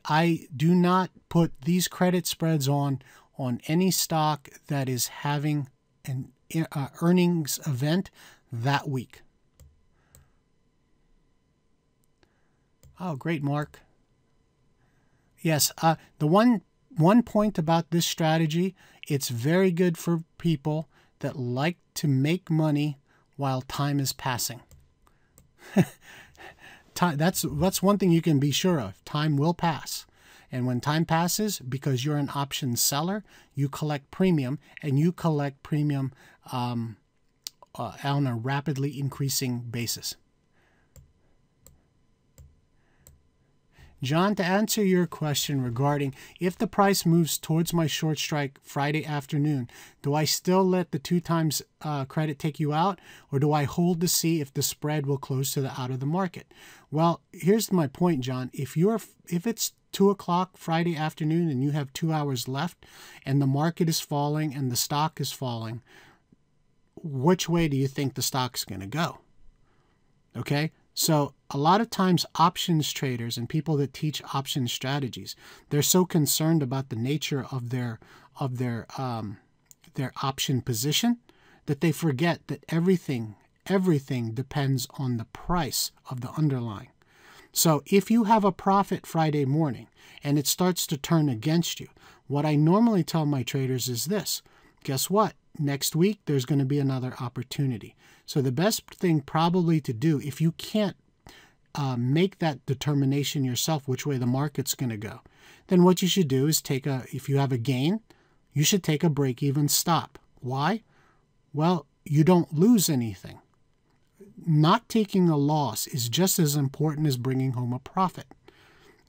I do not put these credit spreads on any stock that is having an earnings event that week. Oh, great, Mark. Yes, the one point about this strategy, it's very good for people that like to make money while time is passing. That's one thing you can be sure of. Time will pass. And when time passes, because you're an option seller, you collect premium, and you collect premium on a rapidly increasing basis. John, to answer your question regarding if the price moves towards my short strike Friday afternoon, do I still let the 2 times credit take you out, or do I hold to see if the spread will close to the out of the market? Well, here's my point, John. If it's 2 o'clock Friday afternoon and you have 2 hours left and the market is falling and the stock is falling, which way do you think the stock's going to go? Okay? So a lot of times options traders and people that teach option strategies, they're so concerned about the nature of their option position that they forget that everything depends on the price of the underlying. So if you have a profit Friday morning and it starts to turn against you, what I normally tell my traders is this: guess what? Next week, there's going to be another opportunity. So the best thing probably to do, if you can't make that determination yourself which way the market's going to go, then what you should do is if you have a gain, you should take a break-even stop. Why? Well, you don't lose anything. Not taking a loss is just as important as bringing home a profit.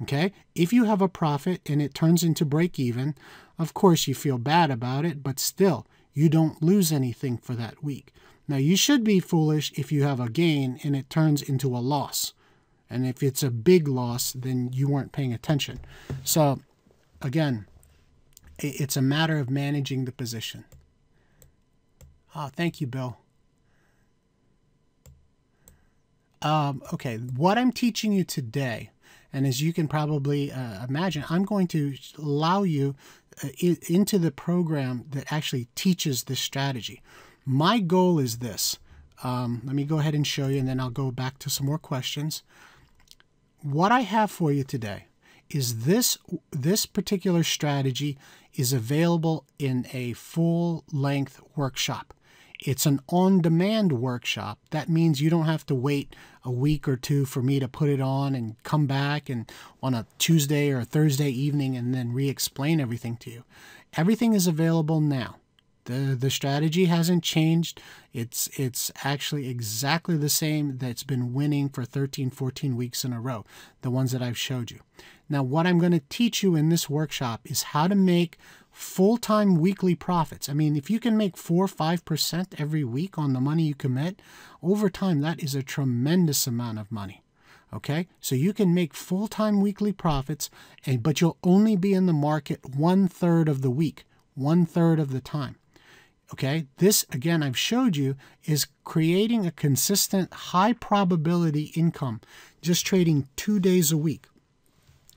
Okay? If you have a profit and it turns into break-even, of course you feel bad about it, but still, you don't lose anything for that week. Now, you should be foolish if you have a gain and it turns into a loss. And if it's a big loss, then you weren't paying attention. So, again, it's a matter of managing the position. Thank you, Bill. Okay, what I'm teaching you today, and as you can probably imagine, I'm going to allow you into the program that actually teaches this strategy. My goal is this. Let me go ahead and show you, and then I'll go back to some more questions. What I have for you today is this particular strategy is available in a full-length workshop. It's an on-demand workshop. That means you don't have to wait a week or two for me to put it on and come back and on a Tuesday or a Thursday evening and then re-explain everything to you. Everything is available now. The strategy hasn't changed. It's actually exactly the same that's been winning for 13, 14 weeks in a row, the ones that I've showed you. Now, what I'm going to teach you in this workshop is how to make full-time weekly profits. I mean, if you can make 4 or 5% every week on the money you commit, over time, that is a tremendous amount of money. Okay, so you can make full-time weekly profits, but you'll only be in the market 1/3 of the week, 1/3 of the time. Okay, this, again, I've showed you, is creating a consistent high probability income, just trading 2 days a week.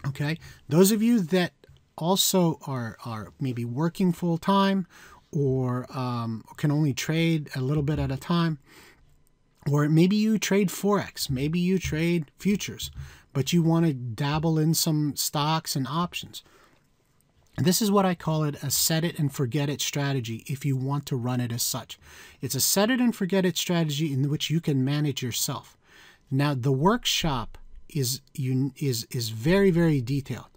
Okay, those of you that also are maybe working full time or can only trade a little bit at a time, or maybe you trade Forex, maybe you trade futures, but you want to dabble in some stocks and options. This is what I call it a set it and forget it strategy if you want to run it as such. It's a set it and forget it strategy in which you can manage yourself. Now, the workshop is very, very detailed.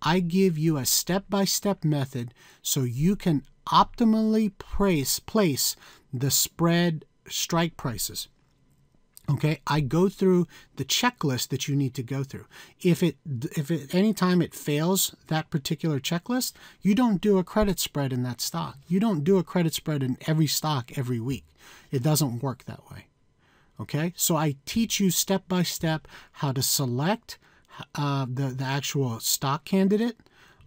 I give you a step-by-step method so you can optimally place the spread strike prices. Okay, I go through the checklist that you need to go through. If at any time it fails that particular checklist, you don't do a credit spread in that stock. You don't do a credit spread in every stock every week. It doesn't work that way. Okay, so I teach you step by step how to select the actual stock candidate.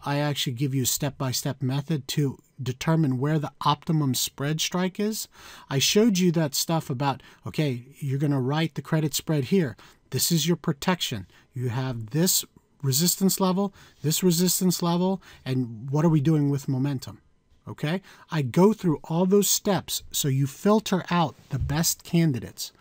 I actually give you a step-by-step method to determine where the optimum spread strike is. I showed you that stuff about, okay, you're going to write the credit spread here. This is your protection. You have this resistance level, and what are we doing with momentum? Okay, I go through all those steps so you filter out the best candidates.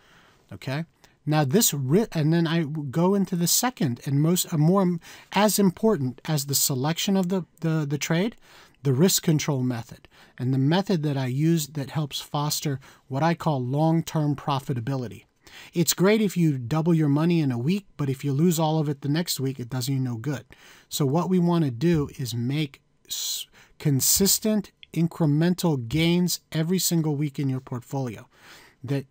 Okay. Now and then I go into the second and more as important as the selection of the trade, the risk control method, and the method that I use that helps foster what I call long-term profitability. It's great if you double your money in a week, but if you lose all of it the next week, it does you no good. So what we want to do is make consistent incremental gains every single week in your portfolio. That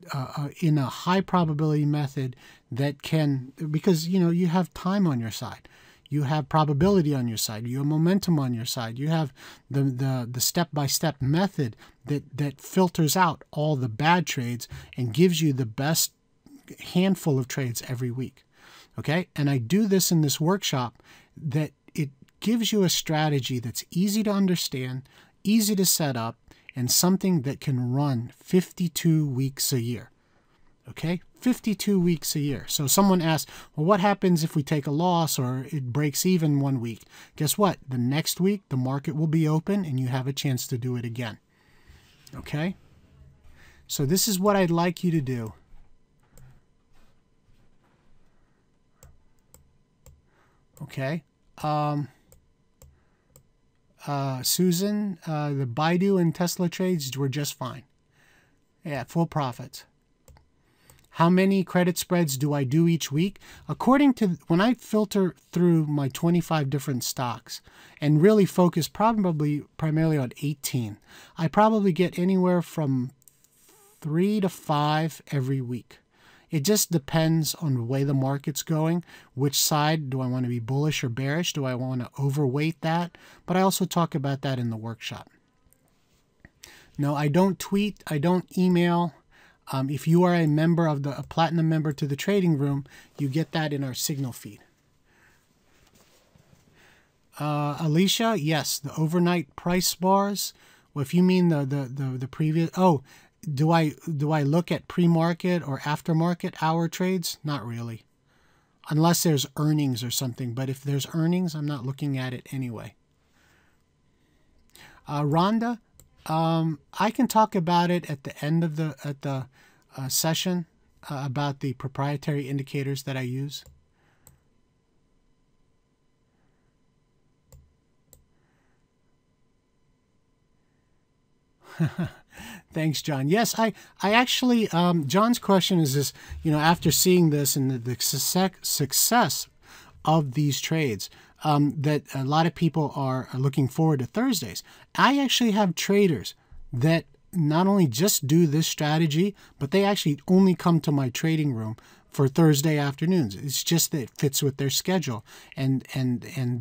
in a high probability method that can, because you have time on your side, you have probability on your side, you have momentum on your side, you have the step-by-step method that filters out all the bad trades and gives you the best handful of trades every week. Okay, and I do this in this workshop that it gives you a strategy that's easy to understand, easy to set up, and something that can run 52 weeks a year. Okay, 52 weeks a year. So someone asks, well, what happens if we take a loss or it breaks even one week? Guess what? The next week, the market will be open and you have a chance to do it again. Okay, so this is what I'd like you to do. Okay. Susan, the Baidu and Tesla trades were just fine. Yeah, full profits. How many credit spreads do I do each week? According to when I filter through my 25 different stocks and really focus primarily on 18, I probably get anywhere from 3 to 5 every week. It just depends on the way the market's going. Which side do I want to be bullish or bearish? Do I want to overweight that? But I also talk about that in the workshop. No, I don't tweet. I don't email. If you are a member of a platinum member to the trading room, you get that in our signal feed. Alicia, yes, the overnight price bars. Well, if you mean the previous, do I look at pre-market or aftermarket hour trades? Not really, unless there's earnings or something. But if there's earnings, I'm not looking at it anyway. Rhonda, I can talk about it at the end of the session about the proprietary indicators that I use. Thanks, John. Yes, I actually, John's question is this, after seeing this and the success of these trades, that a lot of people are looking forward to Thursdays. I actually have traders that not only just do this strategy, but they actually only come to my trading room for Thursday afternoons. It's just that it fits with their schedule, and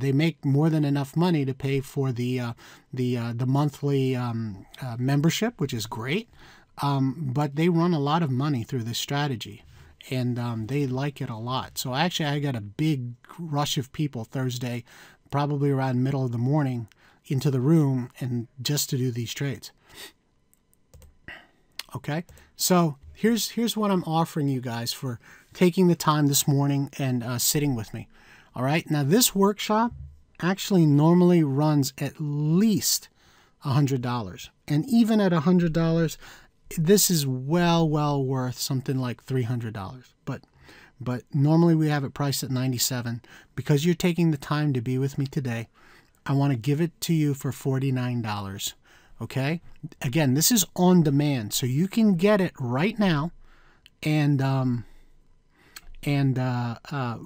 they make more than enough money to pay for the monthly membership, which is great. But they run a lot of money through this strategy, and they like it a lot. So actually, I got a big rush of people Thursday, probably around middle of the morning, into the room and just to do these trades. Okay, so here's what I'm offering you guys for taking the time this morning and sitting with me. All right, now this workshop actually normally runs at least $100, and even at $100, this is well worth something like $300. But normally we have it priced at $97. Because you're taking the time to be with me today, I want to give it to you for $49. Okay, again, this is on demand, so you can get it right now and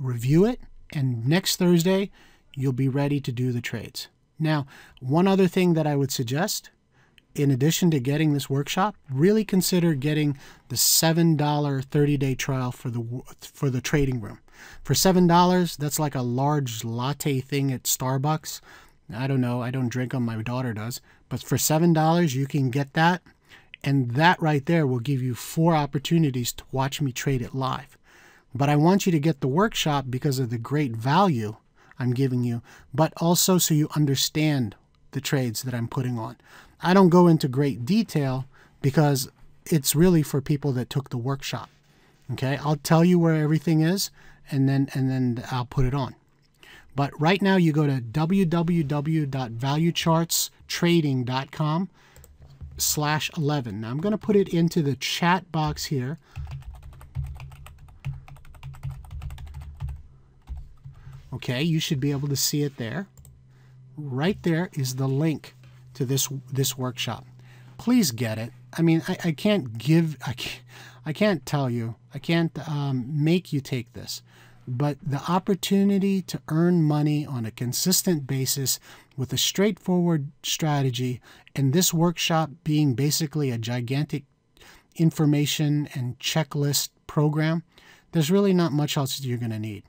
review it, and next Thursday you'll be ready to do the trades. Now, one other thing that I would suggest, in addition to getting this workshop, really consider getting the $7 30-day trial for the trading room. For $7, that's like a large latte thing at Starbucks. I don't know, I don't drink them, my daughter does. But for $7, you can get that. And that right there will give you 4 opportunities to watch me trade it live. But I want you to get the workshop because of the great value I'm giving you, but also so you understand the trades that I'm putting on. I don't go into great detail because it's really for people that took the workshop. Okay, I'll tell you where everything is, and then I'll put it on. But right now you go to www.valuechartstrading.com/11. Now I'm going to put it into the chat box here. Okay, you should be able to see it there. Right there is the link to this workshop. Please get it. I mean, I can't tell you, I can't make you take this. But the opportunity to earn money on a consistent basis with a straightforward strategy, and this workshop being basically a gigantic information and checklist program, there's really not much else you're going to need.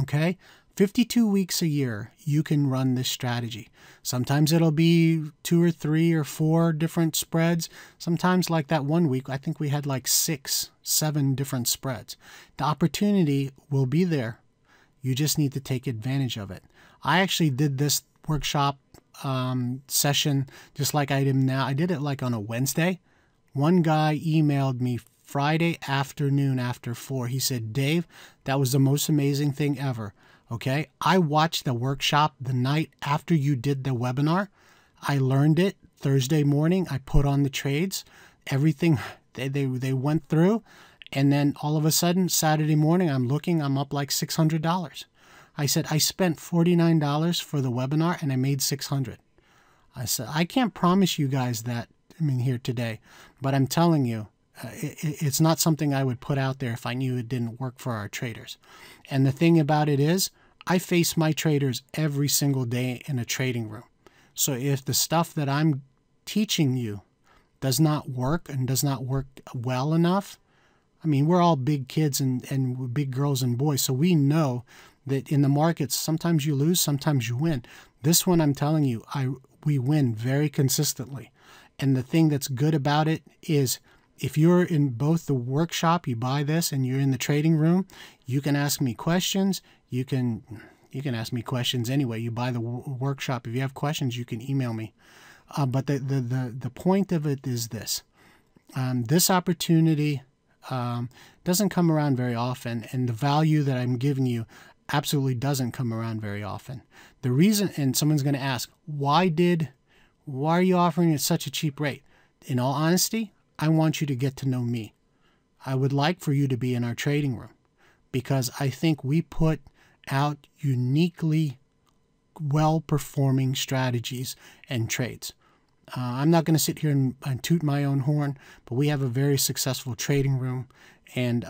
Okay? 52 weeks a year, you can run this strategy. Sometimes it'll be 2 or 3 or 4 different spreads. Sometimes, like that one week, I think we had like 6, 7 different spreads. The opportunity will be there. You just need to take advantage of it. I actually did this workshop session just like I am now. I did it like on a Wednesday. One guy emailed me Friday afternoon after 4. He said, "Dave, that was the most amazing thing ever." Okay, I watched the workshop the night after you did the webinar. I learned it Thursday morning. I put on the trades, everything they went through, and then all of a sudden Saturday morning I'm up like $600. I said I spent $49 for the webinar and I made $600. I said I can't promise you guys that here today, but I'm telling you, it's not something I would put out there if I knew it didn't work for our traders. And the thing about it is, I face my traders every single day in a trading room. So if the stuff that I'm teaching you does not work and does not work well enough, we're all big kids and big girls and boys, so we know that in the markets, sometimes you lose, sometimes you win. This one, I'm telling you, we win very consistently. And the thing that's good about it is, if you're in both the workshop, you buy this, and you're in the trading room, you can ask me questions. You can ask me questions anyway. You buy the workshop. If you have questions, you can email me. But the point of it is this. This opportunity doesn't come around very often, and the value that I'm giving you absolutely doesn't come around very often. The reason, and someone's going to ask, why are you offering at such a cheap rate? In all honesty, I want you to get to know me. I would like for you to be in our trading room because I think we put out uniquely well-performing strategies and trades. I'm not going to sit here and toot my own horn, but we have a very successful trading room, and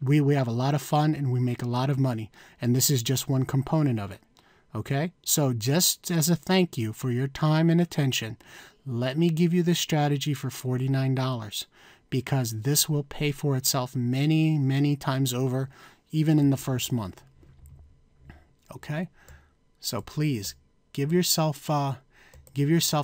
we have a lot of fun and we make a lot of money, and this is just one component of it. Okay, so just as a thank you for your time and attention, let me give you this strategy for $49 because this will pay for itself many, many times over, even in the first month. Okay, so please give yourself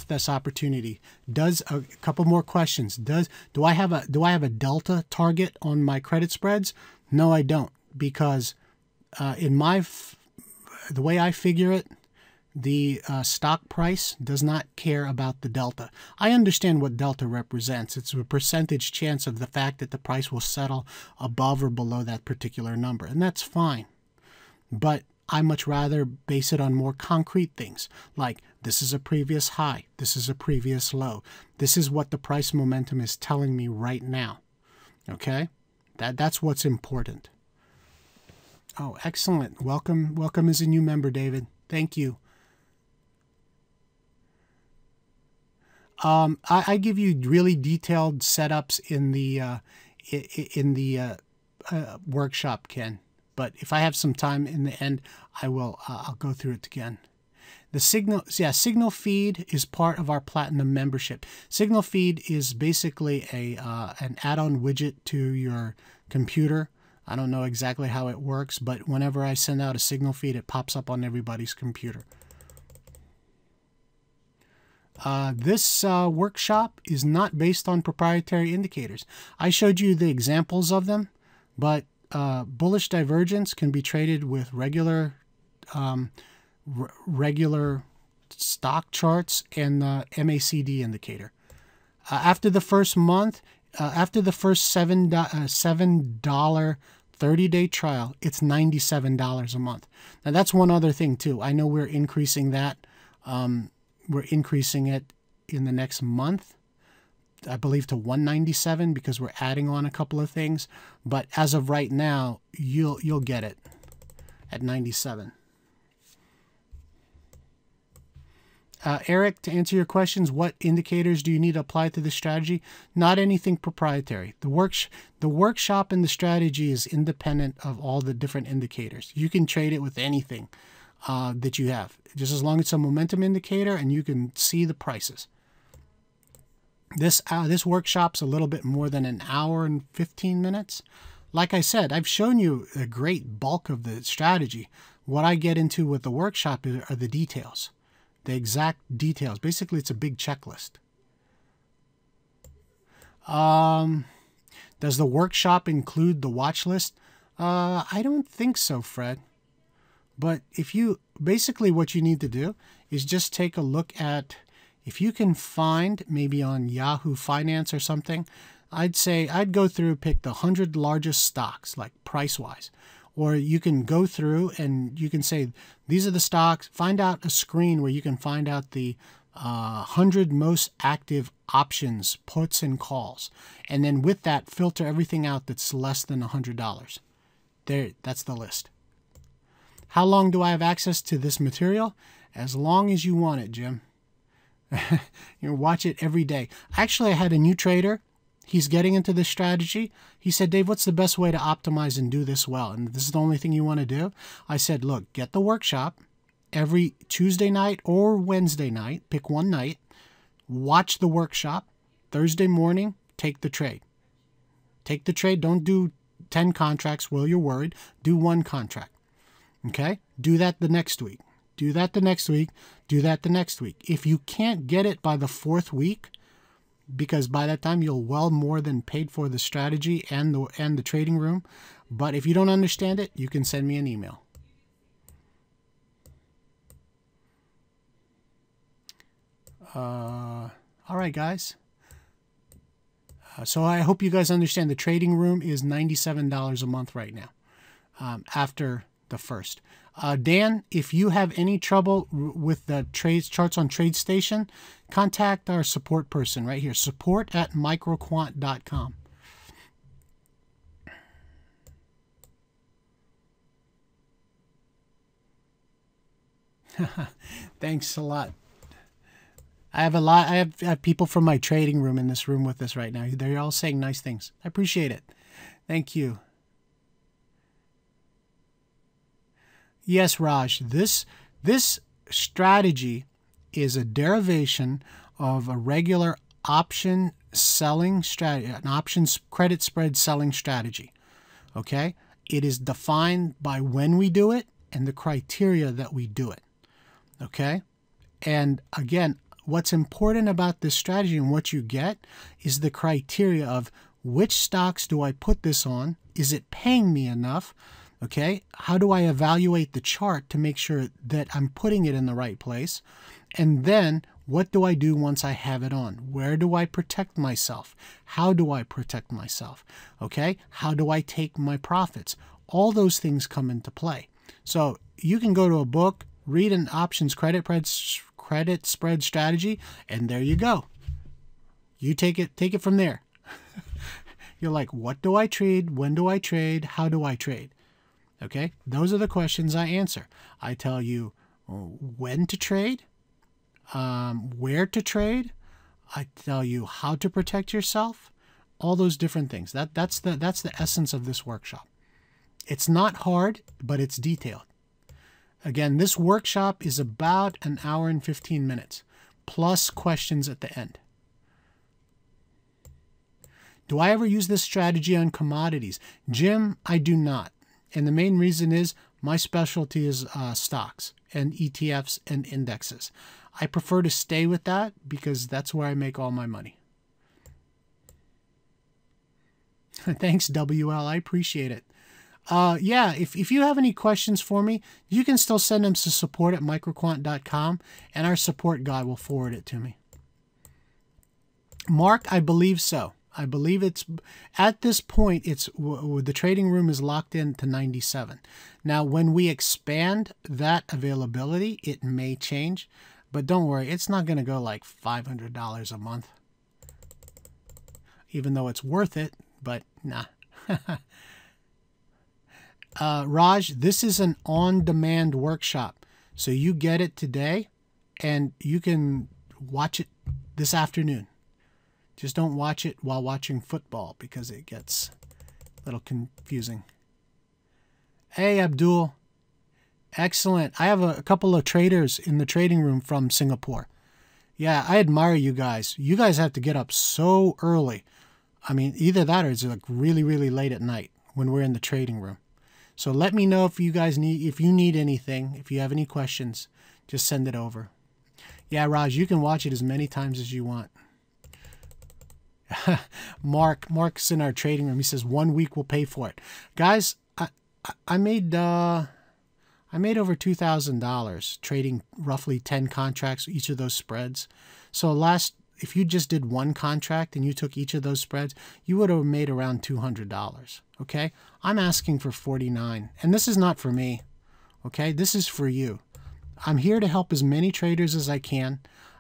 this opportunity. Does a couple more questions? Do I have a delta target on my credit spreads? No, I don't, because the way I figure it, the stock price does not care about the delta. I understand what delta represents. It's a percentage chance of the fact that the price will settle above or below that particular number, and that's fine. But I much rather base it on more concrete things, like this is a previous high, this is a previous low, this is what the price momentum is telling me right now. Okay? That's what's important. Oh, excellent. Welcome as a new member, David. Thank you. I give you really detailed setups in the workshop, Ken. But if I have some time in the end, I'll go through it again. The Signal Feed is part of our Platinum membership. Signal Feed is basically an add-on widget to your computer. I don't know exactly how it works, but whenever I send out a Signal Feed, it pops up on everybody's computer. This workshop is not based on proprietary indicators. I showed you the examples of them, but bullish divergence can be traded with regular stock charts and the MACD indicator. After the first month, after the first $7 30-day trial, it's $97 a month. Now that's one other thing too. I know we're increasing that. We're increasing it in the next month, I believe, to $197 because we're adding on a couple of things. But as of right now, you'll get it at $97. Eric, to answer your questions, what indicators do you need to apply to the strategy? Not anything proprietary. The workshop and the strategy is independent of all the different indicators. You can trade it with anything that you have, just as long as it's a momentum indicator and you can see the prices. This workshop's a little bit more than an hour and 15 minutes. Like I said, I've shown you a great bulk of the strategy. What I get into with the workshop are the details. The exact details. Basically, it's a big checklist. Does the workshop include the watch list? I don't think so, Fred. But basically what you need to do is just take a look at, if you can find maybe on Yahoo Finance or something, I'd go through, pick the 100 largest stocks, like price-wise. Or you can go through and you can say, these are the stocks. Find out a screen where you can find out the 100 most active options, puts and calls. And then with that, filter everything out that's less than $100. There, that's the list. How long do I have access to this material? As long as you want it, Jim. You watch it every day. Actually, I had a new trader. He's getting into this strategy. He said, Dave, what's the best way to optimize and do this well? And this is the only thing you want to do? I said, look, get the workshop every Tuesday night or Wednesday night. Pick one night. Watch the workshop. Thursday morning, take the trade. Take the trade. Don't do 10 contracts while you're worried. Do one contract. Okay? Do that the next week. Do that the next week. Do that the next week. If you can't get it by the 4th week, because by that time you'll well more than paid for the strategy and the trading room. But if you don't understand it, you can send me an email. All right, guys. So I hope you guys understand the trading room is $97 a month right now after the first. Dan, if you have any trouble with the trades charts on TradeStation, contact our support person right here, support@microquant.com. Thanks a lot. I have people from my trading room in this room with us right now. They're all saying nice things. I appreciate it. Thank you. Yes, Raj, this strategy is a derivation of a regular option selling strategy, an options credit spread selling strategy. Okay? It is defined by when we do it and the criteria that we do it. Okay? And again, what's important about this strategy and what you get is the criteria of which stocks do I put this on? Is it paying me enough? Okay, how do I evaluate the chart to make sure that I'm putting it in the right place? And then what do I do once I have it on? Where do I protect myself? How do I protect myself? Okay, how do I take my profits? All those things come into play. So you can go to a book, read an options credit spread strategy, and there you go. You take it from there. You're like, what do I trade? When do I trade? How do I trade? Okay, those are the questions I answer. I tell you when to trade, where to trade. I tell you how to protect yourself. All those different things. That's the essence of this workshop. It's not hard, but it's detailed. Again, this workshop is about an hour and 15 minutes, plus questions at the end. Do I ever use this strategy on commodities? Jim, I do not. And the main reason is my specialty is stocks and ETFs and indexes. I prefer to stay with that because that's where I make all my money. Thanks, WL. I appreciate it. Yeah, if you have any questions for me, you can still send them to support@microquant.com, and our support guy will forward it to me. Mark, I believe so. I believe it's at this point, the trading room is locked in to 97. Now, when we expand that availability, it may change, but don't worry, it's not going to go like $500 a month, even though it's worth it, but nah. Raj, this is an on-demand workshop, so you get it today, and you can watch it this afternoon. Just don't watch it while watching football because it gets a little confusing. Hey, Abdul. Excellent. I have a couple of traders in the trading room from Singapore. Yeah, I admire you guys. You guys have to get up so early. I mean, either that or it's like really, really late at night when we're in the trading room. So let me know if you guys need anything. If you have any questions, just send it over. Yeah, Raj, you can watch it as many times as you want. Mark's in our trading room. He says 1 week will pay for it. Guys, I made over $2,000 trading roughly 10 contracts, each of those spreads. So if you just did one contract and you took each of those spreads, you would have made around $200. Okay, I'm asking for 49, and this is not for me. Okay, this is for you. I'm here to help as many traders as I can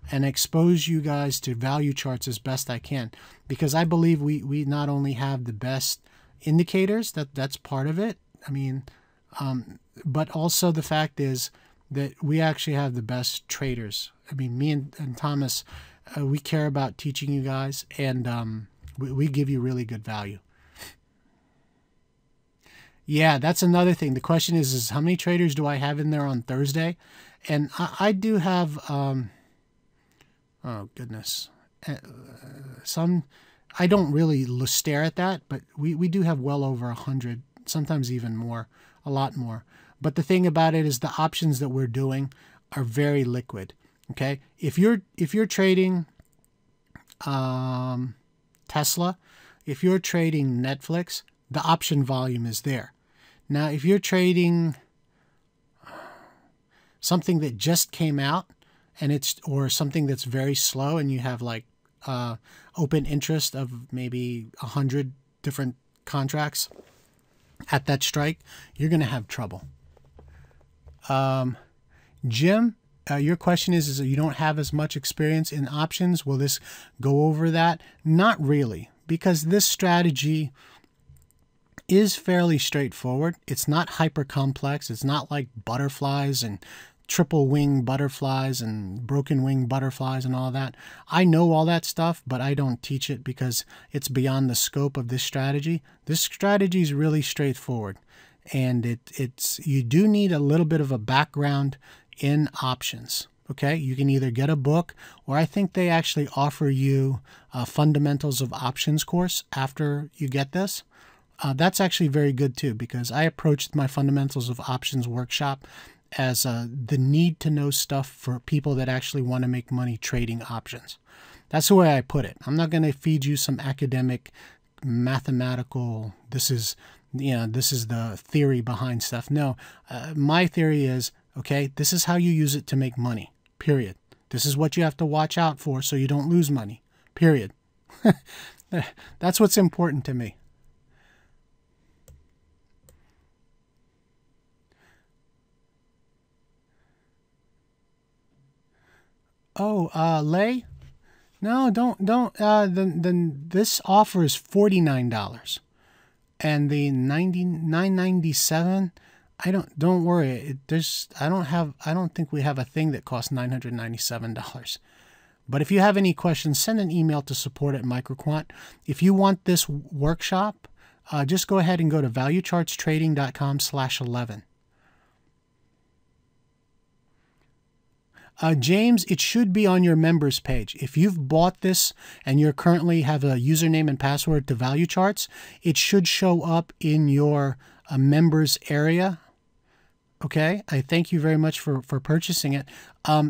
and expose you guys to value charts as best I can, because I believe we not only have the best indicators, that's part of it. I mean, but also the fact is that we actually have the best traders. I mean, me and Thomas, we care about teaching you guys, and we give you really good value. Yeah, that's another thing. The question is how many traders do I have in there on Thursday? And I do have, oh goodness, some, I don't really stare at that, but we do have well over 100, sometimes even more, a lot more. But the thing about it is the options that we're doing are very liquid. Okay, if you're trading Tesla, if you're trading Netflix, the option volume is there. Now, if you're trading something that just came out and or something that's very slow and you have like open interest of maybe 100 different contracts at that strike, you're going to have trouble. Jim, your question is you don't have as much experience in options. Will this go over that? Not really, because this strategy is fairly straightforward. It's not hyper complex. It's not like butterflies and triple wing butterflies and broken wing butterflies and all that. I know all that stuff, but I don't teach it because it's beyond the scope of this strategy. This strategy is really straightforward, and you do need a little bit of a background in options. Okay, you can either get a book, or I think they actually offer you a fundamentals of options course after you get this. That's actually very good too, because I approached my fundamentals of options workshop as the need to know stuff for people that actually want to make money trading options. That's the way I put it. I'm not going to feed you some academic mathematical, this is the theory behind stuff. No, my theory is, okay, this is how you use it to make money, period. This is what you have to watch out for so you don't lose money, period. That's what's important to me. Oh, Lay? No, don't. Then this offer is $49, and the $99.97. Don't worry. I don't think we have a thing that costs $997. But if you have any questions, send an email to support@microquant. If you want this workshop, just go ahead and go to valuechartstrading.com/11. James, it should be on your members page. If you've bought this and you currently have a username and password to Value Charts, it should show up in your members area. Okay, I thank you very much for purchasing it.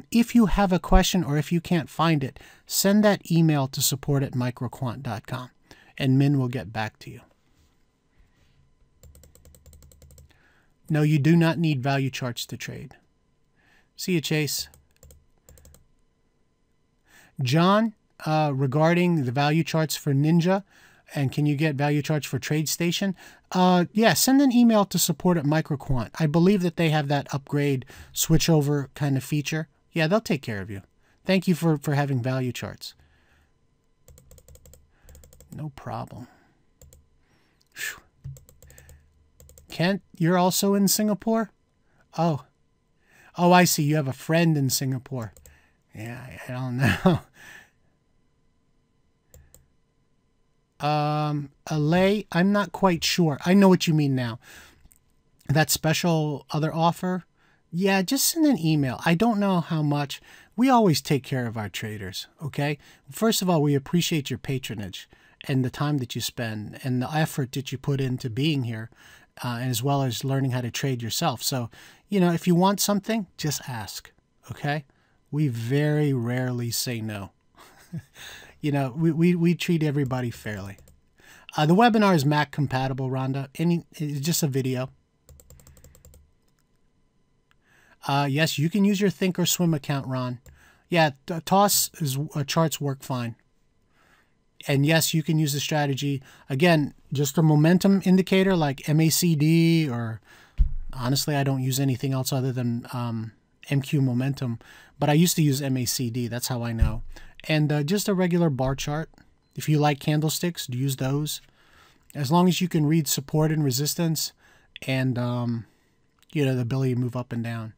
If you have a question or if you can't find it, send that email to support@microquant.com and Min will get back to you. No, you do not need value charts to trade. See you, Chase. John, regarding the value charts for Ninja, and can you get value charts for TradeStation? Yeah, send an email to support@microquant. I believe that they have that upgrade switchover kind of feature. Yeah, they'll take care of you. Thank you for having value charts. No problem. Whew. Kent, you're also in Singapore? Oh, I see. You have a friend in Singapore. Yeah, I don't know. Alay, I'm not quite sure. I know what you mean now. That special other offer? Yeah, just send an email. I don't know how much. We always take care of our traders, okay? First of all, we appreciate your patronage and the time that you spend and the effort that you put into being here, as well as learning how to trade yourself. So, if you want something, just ask, okay? We very rarely say no. We treat everybody fairly. The webinar is Mac compatible, Rhonda. It's just a video. Yes, you can use your Thinkorswim account, Ron. Yeah, toss charts work fine. And yes, you can use the strategy. Again, just a momentum indicator like MACD, or honestly, I don't use anything else other than MQ momentum. But I used to use MACD. That's how I know. And just a regular bar chart. If you like candlesticks, use those. As long as you can read support and resistance and, the ability to move up and down,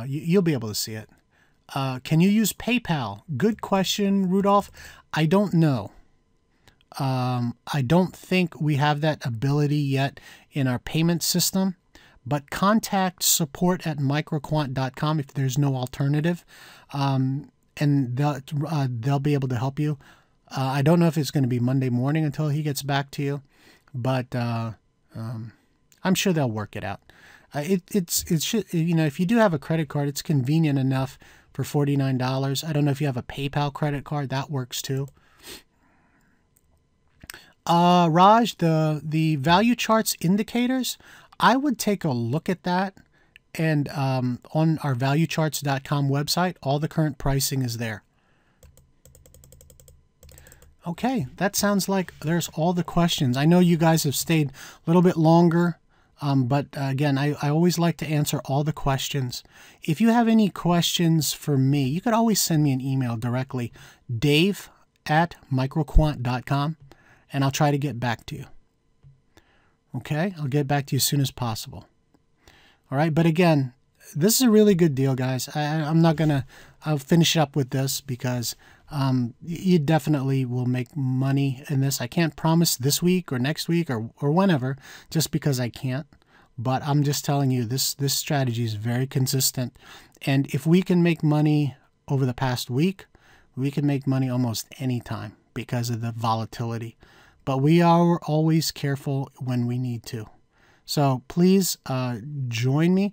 you'll be able to see it. Can you use PayPal? Good question, Rudolph. I don't know. I don't think we have that ability yet in our payment system. But contact support@microquant.com if there's no alternative, and they'll be able to help you. I don't know if it's going to be Monday morning until he gets back to you, but I'm sure they'll work it out. If you do have a credit card, it's convenient enough for $49. I don't know if you have a PayPal credit card, that works too. Raj, the value charts indicators, I would take a look at that, and on our valuecharts.com website, all the current pricing is there. Okay, that sounds like there's all the questions. I know you guys have stayed a little bit longer, but again, I always like to answer all the questions. If you have any questions for me, you could always send me an email directly, dave@microquant.com, and I'll try to get back to you. Okay, I'll get back to you as soon as possible. All right, but again, this is a really good deal, guys. I'll finish up with this because you definitely will make money in this. I can't promise this week or next week or whenever, just because I can't. But I'm just telling you, this strategy is very consistent. And if we can make money over the past week, we can make money almost any time because of the volatility. But we are always careful when we need to. So please join me.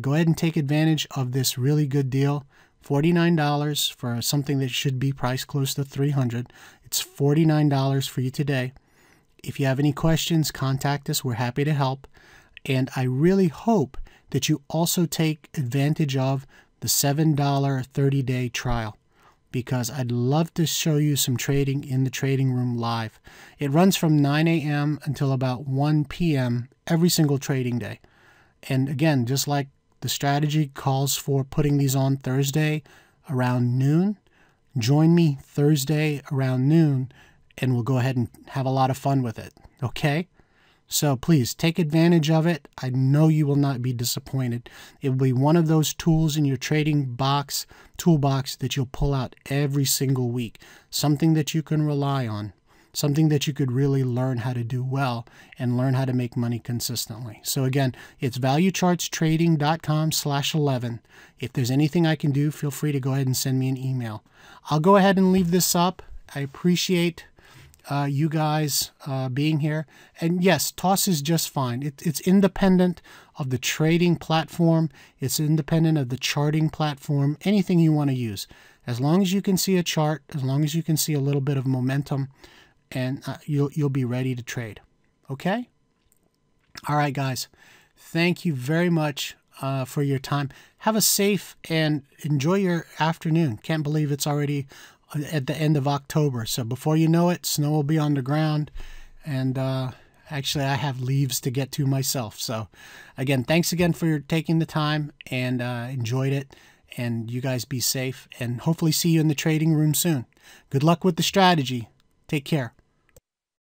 Go ahead and take advantage of this really good deal. $49 for something that should be priced close to $300. It's $49 for you today. If you have any questions, contact us. We're happy to help. And I really hope that you also take advantage of the $7 30-day trial, because I'd love to show you some trading in the trading room live. It runs from 9 a.m. until about 1 p.m. every single trading day. And again, just like the strategy calls for putting these on Thursday around noon, join me Thursday around noon, and we'll go ahead and have a lot of fun with it. Okay? So please take advantage of it. I know you will not be disappointed. It will be one of those tools in your trading toolbox that you'll pull out every single week. Something that you can rely on. Something that you could really learn how to do well and learn how to make money consistently. So again, it's valuechartstrading.com/11. If there's anything I can do, feel free to go ahead and send me an email. I'll go ahead and leave this up. I appreciate you guys being here. And yes, TOS is just fine. It's independent of the trading platform. It's independent of the charting platform, anything you want to use. As long as you can see a chart, as long as you can see a little bit of momentum, and you'll be ready to trade. Okay? All right, guys. Thank you very much for your time. Have a safe and enjoy your afternoon. Can't believe it's already at the end of October. So before you know it, snow will be on the ground. And actually, I have leaves to get to myself. So again, thanks again for taking the time, and enjoyed it. And you guys be safe, and hopefully see you in the trading room soon. Good luck with the strategy. Take care.